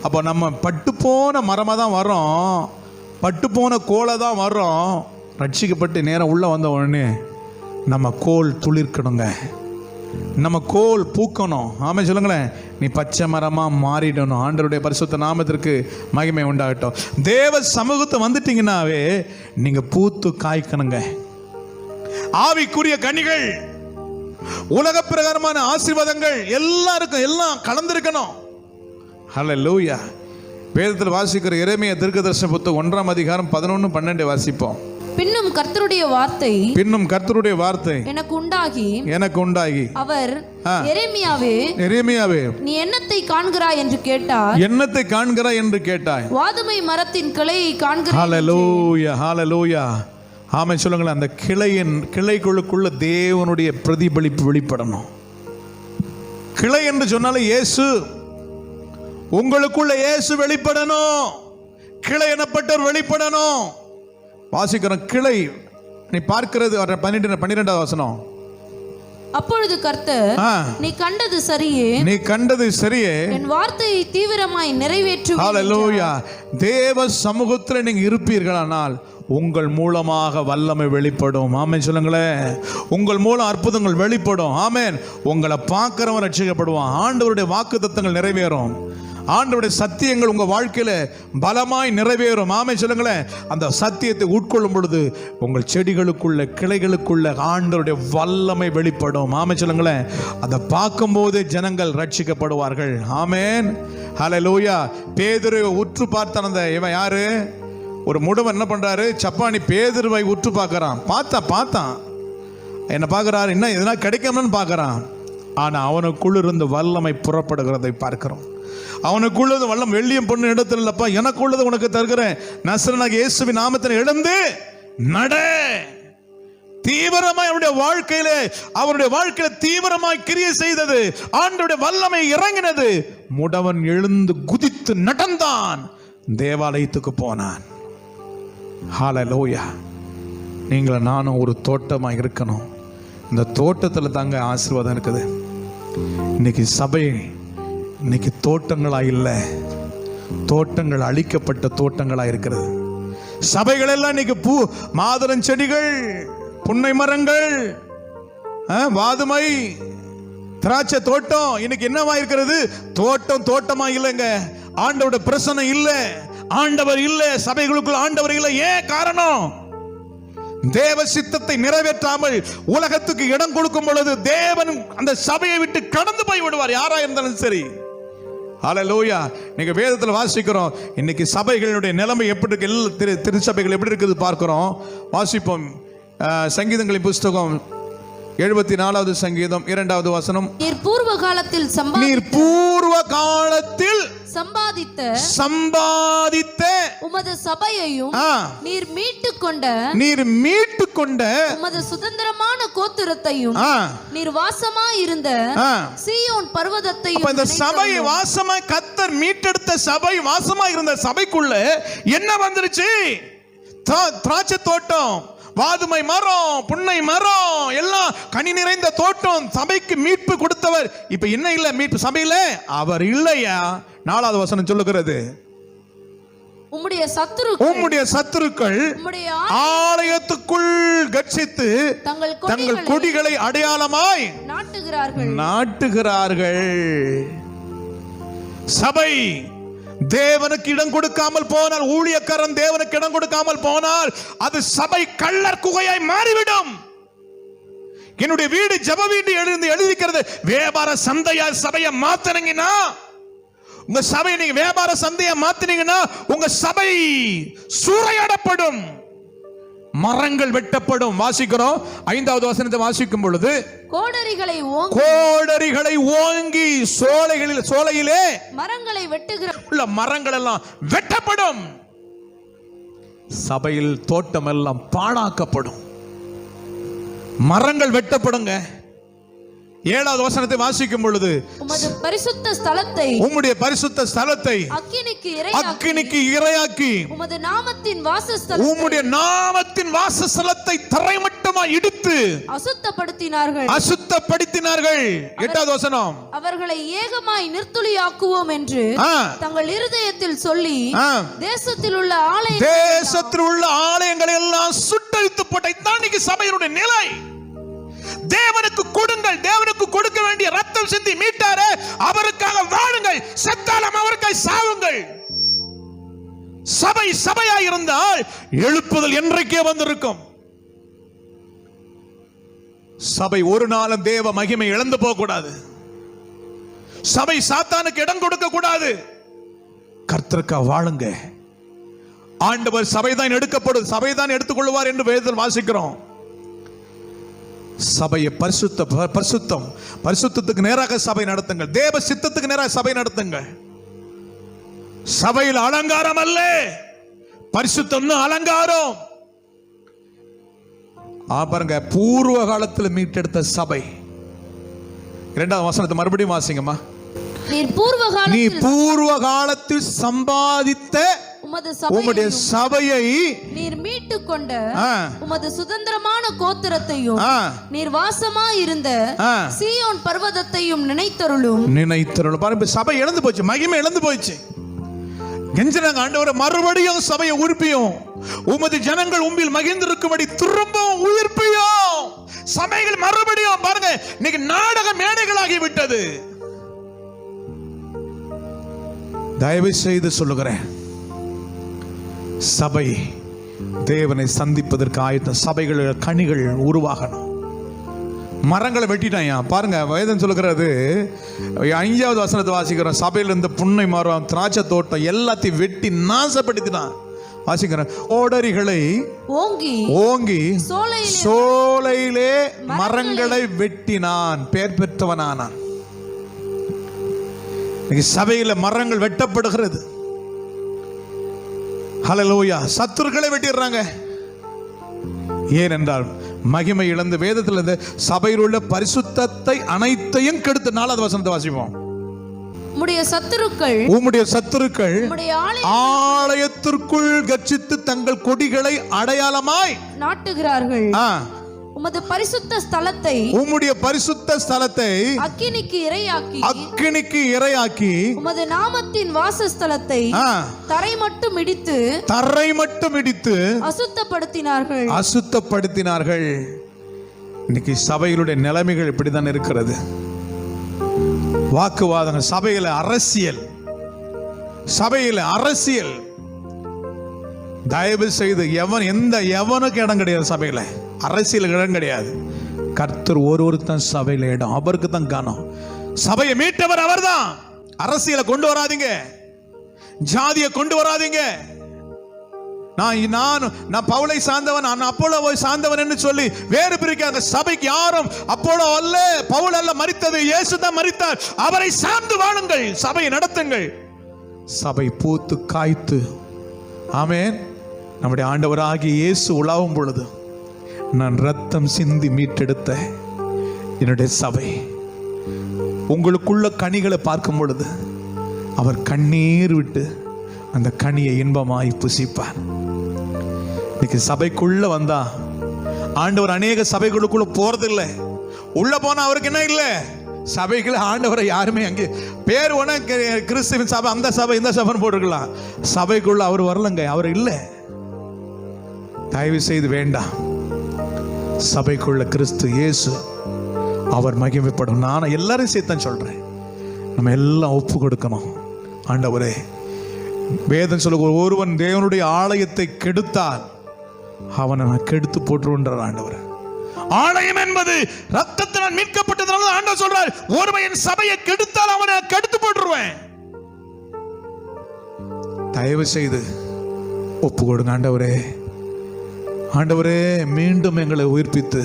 அப்போ நம்ம பட்டு போன மரமாக தான் வரோம், பட்டு போன கோலை தான் வரோம். ரட்சிக்கப்பட்டு நேரம் உள்ளே வந்த உடனே நம்ம கோல் துளிர்க்கணுங்க. நம்ம கோல் பூக்கணும். ஆமே சொல்லுங்களேன். நீ பச்சை மரமா மாறிடணும். ஆண்டவருடைய பரிசுத்த நாமத்திற்கு மகிமை உண்டாகட்டும். தேவ சமூகத்தை வந்துட்டீங்கன்னாவே நீங்க பூத்து காய்க்கணுங்க. ஆவிக்குரிய கனிகள், உலக பிரகாரமான ஆசீர்வாதங்கள் எல்லாருக்கும் எல்லாம் கலந்திருக்கணும். ஹல்லேலூயா. வேதத்தில் வாசிக்கிற எரேமியா தீர்க்கதரிசன புத்தகம் 1ஆம் அதிகாரம் 11, 12 வாசிப்போம். பின்னும் கர்த்தருடைய வார்த்தை எனக்கு உண்டாகி அவர் எரேமியாவே நீ என்னத்தை காண்கிறாய் என்று கேட்டாய். வாதுமை மரத்தின் கிளையை காண்கிறாய். ஹல்லேலூயா, ஹல்லேலூயா. ஆமென் சொல்லுங்களேன். அந்த கிளைகளுக்குள்ள தேவனுடைய பிரதிபலிப்பு வெளிப்படணும். கிளை என்று சொன்னாலே இயேசு, உங்களுக்குள்ள இயேசு வெளிப்படணும். கிளை எனப்பட்டவர் வெளிப்படணும். வாசிக்கிறோம். கிளை நீ பார்க்கிறது 12வது வசனம். அப்பொழுது கர்த்தர், நீ கண்டது சரியே, என் வார்த்தையை தீவிரமாய் நிறைவேற்றுவேன். ஹல்லேலூயா. தேவ சமூகத்தில் நீங்க இருப்பீர்களானால் உங்கள் மூலமாக வல்லமை வெளிப்படும். ஆமென் சொல்லுங்களேன். உங்கள் மூலம் அற்புதங்கள் வெளிப்படும். ஆமென். உங்களை பார்க்கிறவன் ரட்சிக்கப்படுவான். ஆண்டவருடைய வாக்குத்தத்தங்கள் நிறைவேறும். ஆண்டவருடைய சத்தியங்கள் உங்க வாழ்க்கையில பலமாய் நிறைவேறும். ஆமென் சொல்லுங்களேன். அந்த சத்தியத்தை உட்கொள்ளும் பொழுது உங்கள் செடிகளுக்குள்ள, கிளைகளுக்குள்ள ஆண்டவருடைய வல்லமை வெளிப்படும். ஆமென் சொல்லுங்களேன். அதை பார்க்கும் போதே ஜனங்கள் ரட்சிக்கப்படுவார்கள். ஆமென். ஹல்லேலூயா. பேதுருவை உற்று பார்த்தான். அந்த இவன் யாரு? ஒரு முடவன் என்ன பண்றாரு? சப்பானி பேதுருவை உற்று பார்க்கறான். பார்த்தான் என்ன பார்க்கறாரு? என்ன எதனா கிடைக்கும்னு பார்க்கறான். ஆனா அவனுக்குள்ள இருந்து வல்லமை புறப்படுகிறதை பார்க்கிறோம். அவனுக்குள்ளது வல்லம் வெள்ளியும் பொண்ணு இடத்துல இல்லப்பா, எனக்குள்ளது உனக்கு தருகிறேன். நசரேயனாகிய இயேசுவின் நாமத்தில் எழுந்து நட. தீவிரமாய் அவருடைய வாழ்க்கையில தீவிரமாய் கிரியை செய்தது. ஆண்டவருடைய வல்லமை இறங்கினது. முடவன் எழுந்து குதித்து நடந்தான். தேவாலயத்துக்கு போனான். ஹல்லேலூயா. நீங்களும் நானும் ஒரு தோட்டமா இருக்கணும். இந்த தோட்டத்துல தாங்க ஆசீர்வாதம் இருக்குது. இன்னைக்கு சபை தோட்டங்களா இல்லை, தோட்டங்கள் அழிக்கப்பட்ட தோட்டங்களா இருக்கிறது. சபைகள் எல்லாம் இன்னைக்கு மாதுளம் செடிகள், புன்னை மரங்கள், வாதுமை, திராட்சை தோட்டம் இன்னைக்கு என்னவா இருக்கிறது? தோட்டமா இல்லைங்க. ஆண்டவருடைய பிரசன்னம் இல்லை, ஆண்டவர் இல்லை, சபைகளுக்குள் ஆண்டவர் இல்லை. ஏன் காரணம்? தேவ சித்தத்தை நிறைவேற்றாமல் உலகத்துக்கு இடம் கொடுக்கும் பொழுது தேவன் அந்த சபையை விட்டு கடந்து போய் விடுவார், யாரா இருந்தாலும் சரி. ஹல்லேலூயா. நீங்க வேதத்தில் வாசிக்கிறோம். இன்னைக்கு சபைகளுடைய நிலைமை எப்படி இருக்கு, திருச்சபைகள் எப்படி இருக்குது பார்க்கிறோம். வாசிப்போம். சங்கீதங்களின் புஸ்தகம் 74வது சங்கீதம் 2வது வசனம். நீர் பூர்வ காலத்தில் சம்பாதித்த உமது சபையையும் நீர் மீட்டுக்கொண்ட உமது சுதந்திரமான கோத்திரத்தையும் நீர் வாசமாய் இருந்த சீயோன் பர்வதத்தையும். இந்த சபையை வாசமாய் கர்த்தர் மீட்டெடுத்த சபை, வாசமாய் இருந்த சபைக்குள்ள என்ன வந்துருச்சு? திராட்சை தோட்டம், வாதுமை மரம், புன்னை மரம், எல்லாம் கனி நிறைந்த தோட்டம். சபைக்கு மீட்பு கொடுத்தவர் இப்ப என்ன இல்ல? மீட்பு சபையில அவர் இல்லையா? 4வது வசனம் சொல்லுகிறது, உம்முடைய சத்துருக்கள் ஆலயத்துக்குள் கட்சித்து தங்கள் கொடிகளை அடையாளமாய் நாட்டுகிறார்கள். சபை தேவனுக்கு இடம் கொடுக்காமல் போனால், ஊழியக்காரன் தேவனுக்கு இடம் கொடுக்காமல் போனால் அது சபை கள்ளர் குகையாய் மாறிவிடும். என்னுடைய வீடு ஜெப வீடு எழுதிக்கிறது. வியாபார சந்தையா சபையை மாத்தினீங்கன்னா, உங்க சபை நீங்க வியாபார சந்தையா மாத்தினீங்கன்னா உங்க சபை சூறையாடப்படும், மரங்கள் வெட்டப்படும். வாசிக்கிறோம் 5வது வசனத்தை வாசிக்கும் பொழுது, கோடரிகளை ஓங்கி சோலையிலே மரங்களை வெட்டுகிற மரங்கள் எல்லாம் வெட்டப்படும். சபையில் தோட்டம் எல்லாம் பாழாக்கப்படும், மரங்கள் வெட்டப்படுங்க. 7வது வசனத்தை வாசிக்கும் பொழுது, உம்முடைய பரிசுத்த ஸ்தலத்தை அக்கினிக்கு இரையாக்கி உம்முடைய நாமத்தின் வாசஸ்தலத்தை தரைமட்டமாய் இடித்து அசுத்தப்படுத்தினார்கள். 8வது வசனம், அவர்களை ஏகமாய் நிர்த்துளியாக்குவோம் என்று தங்கள் இருதயத்தில் சொல்லி தேசத்தில் உள்ள ஆலயங்களை எல்லாம் சுட்டரித்து போட்ட. இதான் சபையினுடைய நிலை. தேவனுக்கு கொடுங்கள். தேவனுக்கு கொடுக்க வேண்டிய ரத்தம் சிந்தி மீட்டாரே, அவருக்காக வாழுங்கள். செத்தாலும் அவருக்காக சாவுங்கள். சபை சபையாய் இருந்தால் எழுப்புதல் என்றைக்கே வந்திருக்கும். சபை ஒரு நாளும் தேவ மகிமை இழந்து போக கூடாது. சபை சாத்தானுக்கு இடம் கொடுக்க கூடாது. கர்த்தருக்கா வாழுங்க. ஆண்டவர் சபைதான் எடுக்கப்படும், சபைதான் எடுத்துக்கொள்வார் என்று வேதத்தில் வாசிக்கிறோம். சபையை பரிசுத்தத்துக்கு நேராக சபை நடத்துங்கள். தேவ சித்தத்துக்கு நேராக சபை நடத்துங்கள். சபையில் அலங்காரம் அல்ல, பரிசுத்தம் அலங்காரம். பாருங்க, பூர்வ காலத்தில் மீட்டெடுத்த சபை. 2வது வசனத்தை மறுபடியும் வாசிங்கம்மா. நீ பூர்வ காலத்தில் சம்பாதித்த உம்முடைய சபையை நீர் மீட்டு கொண்ட உமது சுதந்திரமான கோத்திரத்தையும் நீர் வாசமாய் இருந்த சீயோன் பர்வதத்தையும் நினைத்தருளும். பாருங்க, சபை இழந்து போச்சு, மகிமை இழந்து போச்சு. கெஞ்சினாங்க, ஆண்டவரே மறுபடியும் சபையை உயிர்ப்பியும், உமது ஜனங்கள் உம்மில் மகிழ்ந்திருக்கும்படி திரும்பவும் உயிர்ப்பியும். சபைகள் மறுபடியும் பாருங்க, இன்னைக்கு நாடக மேடைகளாகி விட்டது. தயவு செய்து சொல்லுகிறேன், சபை தேவனை சந்திப்பதற்கு ஆயத்தம். சபைகள் கனிகள் உருவாகணும். மரங்களை வெட்டிட்டான். பாருங்க, வேதம் சொல்லுகிறது, 5வது வசனத்தை வாசிக்கிறோம். சபையில் இருந்த புன்னை மரம், திராட்சை தோட்டம் எல்லாத்தையும் வெட்டி நாசப்படுத்தினான். வாசிக்கிறேன், ஓடரிகளை ஓங்கி சோலையிலே மரங்களை வெட்டினான், பெயர் பெற்றவனானான். சபையில மரங்கள் வெட்டப்படுகிறது. ஹல்லேலூயா. சத்துருக்களை வெட்டிடுறாங்க. ஏனென்றால் மகிமை இழந்து வேதத்தில் இருந்து சபையில் உள்ள பரிசுத்தத்தை அனைத்தையும் கெடுத்த. 4வது வசனத்தை வாசிப்போம். உம்முடைய சத்துருக்கள் ஆலயத்திற்குள் கர்ஜித்து தங்கள் கொடிகளை அடையாளமாய் நாட்டுகிறார்கள். உமது பரிசுத்த ஸ்தலத்தை உம்முடைய பரிசுத்த ஸ்தலத்தை அக்கினிக்கு இரையாக்கி உமது நாமத்தின் வாசஸ்தலத்தை தரை மட்டும் இடித்து அசுத்தப்படுத்தினார்கள். இன்னைக்கு சபைகளுடைய நிலைமைகள் இப்படித்தான் இருக்கிறது. வாக்குவாதங்கள், சபையில அரசியல். தயவு செய்து எவனுக்கு இடம் கிடையாது சபையில. அரசியல் இடம் கிடையாது. கர்த்தர் ஒருத்தன் சபையில இடம், அவருக்கு தான் காணோம். சபையை மீட்டவர் அவர்தான். அரசியலை கொண்டு வராதீங்க, ஜாதியை கொண்டு வராதீங்க. நான் பவுலை சார்ந்தவன், நான் அப்போலோவை சார்ந்தவன் என்று சொல்லி வேறு பிரிக்காங்க. சபைக்கு யாரும் அப்போலோ அல்ல, பவுல் அல்ல மரித்தது, இயேசு தான் மரித்தார். அவரை சார்ந்து வாழுங்கள், சபையை நடத்துங்கள். சபை பூத்து காய்த்து, ஆமென், நம்முடைய ஆண்டவராகிய இயேசு உலாவும் பொழுது, நான் ரத்தம் சிந்தி மீட்டெடுத்த என்னுடைய சபை உங்களுக்குள்ள கனிகளை பார்க்கும் பொழுது அவர் கண்ணீர் விட்டு அந்த கனியை இன்பமாய் புசிப்பார். இன்னைக்கு சபைக்குள்ள வந்தா ஆண்டவர் அநேக சபைகளுக்குள்ள போறதில்லை. உள்ள போனா அவருக்கு என்ன இல்லை, சபைகளை ஆண்டவரை யாருமே அங்கே பேர் ஒன்று கிறிஸ்துவின் சபை, அந்த சபை இந்த சபைன்னு போட்டுருக்கலாம். சபைக்குள்ள அவர் வரலங்க, அவர் இல்லை. தயவு செய்து வேண்டாம். சபைக்குள்ள கிறிஸ்து இயேசு அவர் மகிமைப்படும். நான் எல்லாரும் சேர்த்தான் சொல்றேன், நம்ம எல்லாம் ஒப்பு கொடுக்கணும். ஆண்டவரே, வேதம் சொல்ல, ஒருவன் தேவனுடைய ஆலயத்தை கெடுத்தால் அவனை நான் கெடுத்து போட்டுருன்றார் ஆண்டவர். ஆலயம் என்பது ரத்தத்தினால் மீட்கப்பட்டதுனால ஆண்டவர் சொல்றார், ஒருவன் என் சபையை கெடுத்தால் அவனை கெடுத்து போட்டுருவேன். தயவு செய்து ஒப்பு கொடுங்க. ஆண்டவரே, ஆண்டவரே, மீண்டும் எங்களை உயிர்ப்பித்து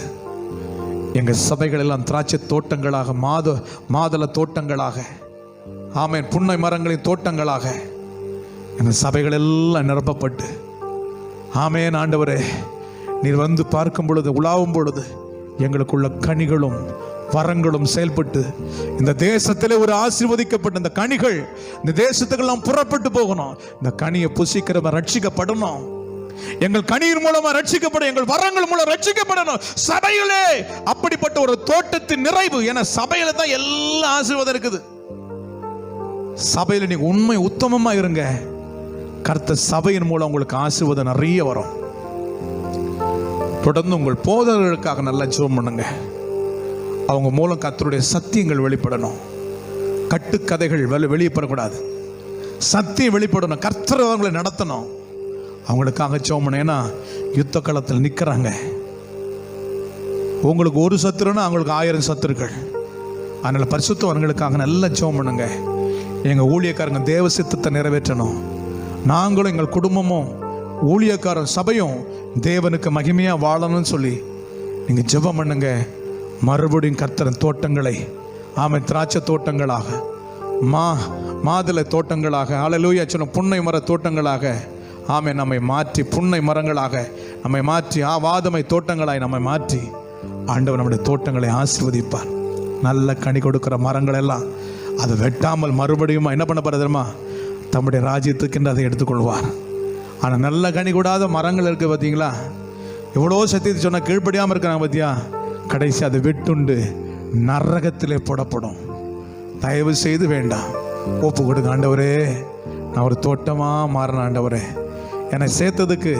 எங்க சபைகள் எல்லாம் திராட்சை தோட்டங்களாக, மாதள தோட்டங்களாக, ஆமென், புன்னை மரங்களின் தோட்டங்களாக எங்கள் சபைகள் எல்லாம் நிரப்பப்பட்டு, ஆமென், ஆண்டவரே, நீர் வந்து பார்க்கும் பொழுது, உலாவும் பொழுது எங்களுக்குள்ள கனிகளும் வரங்களும் செயல்பட்டு இந்த தேசத்திலே ஒரு ஆசீர்வதிக்கப்பட்ட இந்த கனிகள் இந்த தேசத்துக்கெல்லாம் புறப்பட்டு போகணும். இந்த கனியை புசிக்கிறவன் ரட்சிக்கப்படணும். எங்கள் கனியின் மூலமா ரட்சிக்கப்படும், எங்கள் வரங்கள் மூலம் ரட்சிக்கப்படணும். சபையிலே அப்படிப்பட்ட ஒரு தோட்டத்தின் நிறைவு. என சபையில தான் எல்லா ஆசீர்வாதம் இருக்குது. சபையில நீங்க உண்மை உத்தமமா இருங்க. கர்த்தர் சபையின் மூலம் உங்களுக்கு ஆசீர்வாதம் நிறைய வரும். தொடர்ந்து உங்கள் போதகர்களுக்காக நல்லா ஜெபம் பண்ணுங்க. அவங்க மூலம் கர்த்தருடைய சத்தியங்கள் வெளிப்படணும். கட்டுக்கதைகள் வெளிப்படக்கூடாது. சத்தியம் வெளிப்படணும். கர்த்தர் அவங்களை நடத்தணும். அவங்களுக்காக ஜெபம் பண்ணணும். ஏன்னா யுத்த களத்தில் நிற்கிறாங்க. உங்களுக்கு ஒரு சத்துருன்னா அவங்களுக்கு 1000 சத்துருக்கள். அதனால் பரிசுத்தவர்களுக்காக நல்லா ஜெபம் பண்ணுங்க. எங்கள் ஊழியக்காரங்க தேவ சித்தத்தை நிறைவேற்றணும். நாங்களும் எங்கள் குடும்பமும் ஊழியக்காரன் சபையும் தேவனுக்கு மகிமையாக வாழணும்னு சொல்லி நீங்கள் ஜெபம் பண்ணுங்க. மறுபடியும் கர்த்தரின் தோட்டங்களை திராட்சை தோட்டங்களாக, மாதுளை தோட்டங்களாக, அல்லேலூயா சொன்ன புன்னை மர தோட்டங்களாக நம்மை மாற்றி, புன்னை மரங்களாக நம்மை மாற்றி, வாதுமை தோட்டங்களாய் நம்மை மாற்றி ஆண்டவர் நம்முடைய தோட்டங்களை ஆசீர்வதிப்பார். நல்ல கனி கொடுக்கிற மரங்கள் எல்லாம் அதை வெட்டாமல் மறுபடியும் என்ன பண்ண போகிற தெரியுமா? தம்முடைய ராஜ்யத்துக்கென்று அதை எடுத்துக்கொள்வார். ஆனால் நல்ல கனி கூடாத மரங்கள் இருக்குது பார்த்தீங்களா? எவ்வளோ சத்தியத்தை சொன்னால் கீழ்ப்படியாமல் இருக்கிறாங்க பார்த்தியா? கடைசி அதை வெட்டுண்டு நரகத்திலே போடப்படும். தயவு செய்து வேண்டாம், ஒப்பு கொடுங்க. ஆண்டவரே, நான் ஒரு தோட்டமாக மாறின ஆண்டவரே, என்னை சேர்த்ததுக்கு,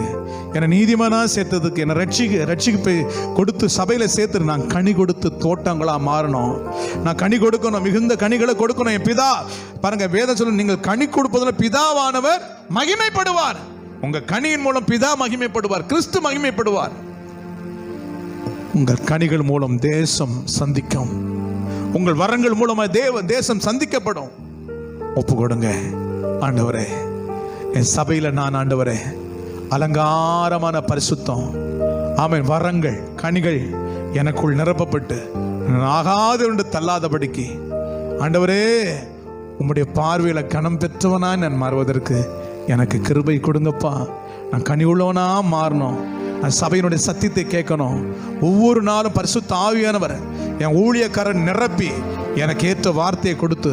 என்னை நீதிமானாக சேர்த்ததுக்கு, என்னை ரட்சிக்கு கொடுத்து சபையில் சேர்த்து நான் கனி கொடுத்து தோட்டங்களாக மாறணும். நான் கனி கொடுக்கணும், மிகுந்த கனிகளை கொடுக்கணும். என் பிதா பாருங்க, வேதம் சொல்ல, நீங்கள் கனி கொடுப்பதில் பிதாவானவர் மகிமைப்படுவார். உங்கள் கனியின் மூலம் பிதா மகிமைப்படுவார், கிறிஸ்து மகிமைப்படுவார். உங்கள் கனிகள் மூலம் தேசம் சந்திக்கும். உங்கள் வரங்கள் மூலமாக தேசம் சந்திக்கப்படும். ஒப்பு கொடுங்க. ஆண்டவரே, என் சபையில் நான் ஆண்டவரே அலங்காரமான பரிசுத்தம், வரங்கள், கனிகள் எனக்குள் நிரப்பப்பட்டு ஆகாது என்று தள்ளாதபடிக்கு ஆண்டவரே உம்முடைய பார்வையில் கனம் பெற்றவனா நான் மாறுவதற்கு எனக்கு கிருபை கொடுங்கப்பா. நான் கனி உள்ளவனா மாறணும். நான் சபையினுடைய சத்தியத்தை கேட்கணும். ஒவ்வொரு நாளும் பரிசுத்த ஆவியானவர் என் ஊழியக்காரன் நிரப்பி எனக்கு ஏற்ற வார்த்தையை கொடுத்து,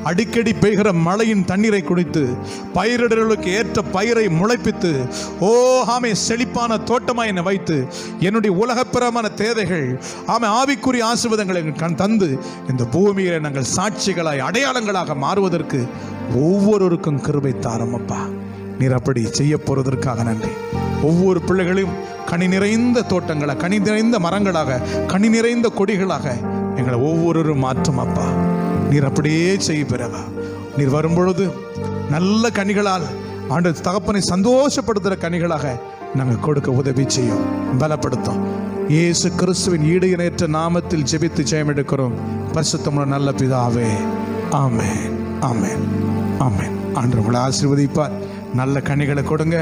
அடிக்கடி பெய்கிற மழையின் தண்ணீரை குடித்து, பயிரிடர்களுக்கு ஏற்ற பயிரை முளைப்பித்து, செழிப்பான தோட்டமாய் என்னை வைத்து, என்னுடைய உலகப்பிரமான தேவைகள் ஆவிக்குரிய ஆசீர்வாதங்களை தந்து இந்த பூமியில நாங்கள் சாட்சிகளாய் அடையாளங்களாக மாறுவதற்கு ஒவ்வொருவருக்கும் கிருபை தாரும் அப்பா. நீர் அப்படி செய்ய போறதற்காக நன்றி. ஒவ்வொரு பிள்ளைகளையும் கனி நிறைந்த தோட்டங்களாக, கனி நிறைந்த மரங்களாக, கனி நிறைந்த கொடிகளாக எங்களை ஒவ்வொருவரும் மாற்றும் அப்பா. நீர் அப்படியே செய்ய பிறகா. நீர் வரும்பொழுது நல்ல கனிகளால் ஆண்டு தகப்பனை சந்தோஷப்படுத்துகிற கனிகளாக நாங்கள் கொடுக்க உதவி செய்யும், பலப்படுத்தும். இயேசு கிறிஸ்துவின் ஈடு இணையற்ற நாமத்தில் ஜெபித்து ஜெயம் எடுக்கிறோம் பரிசுத்தமுள்ள நல்ல பிதாவே. ஆமென், ஆமென், ஆமென். ஆண்டவர் உங்களை ஆசீர்வதிப்பார். நல்ல கனிகளை கொடுங்க.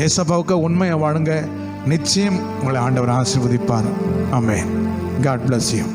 ஏசப்பாவுக்கு உண்மையை வாழுங்க. நிச்சயம் உங்களை ஆண்டவர் ஆசீர்வதிப்பார். ஆமென். God bless you.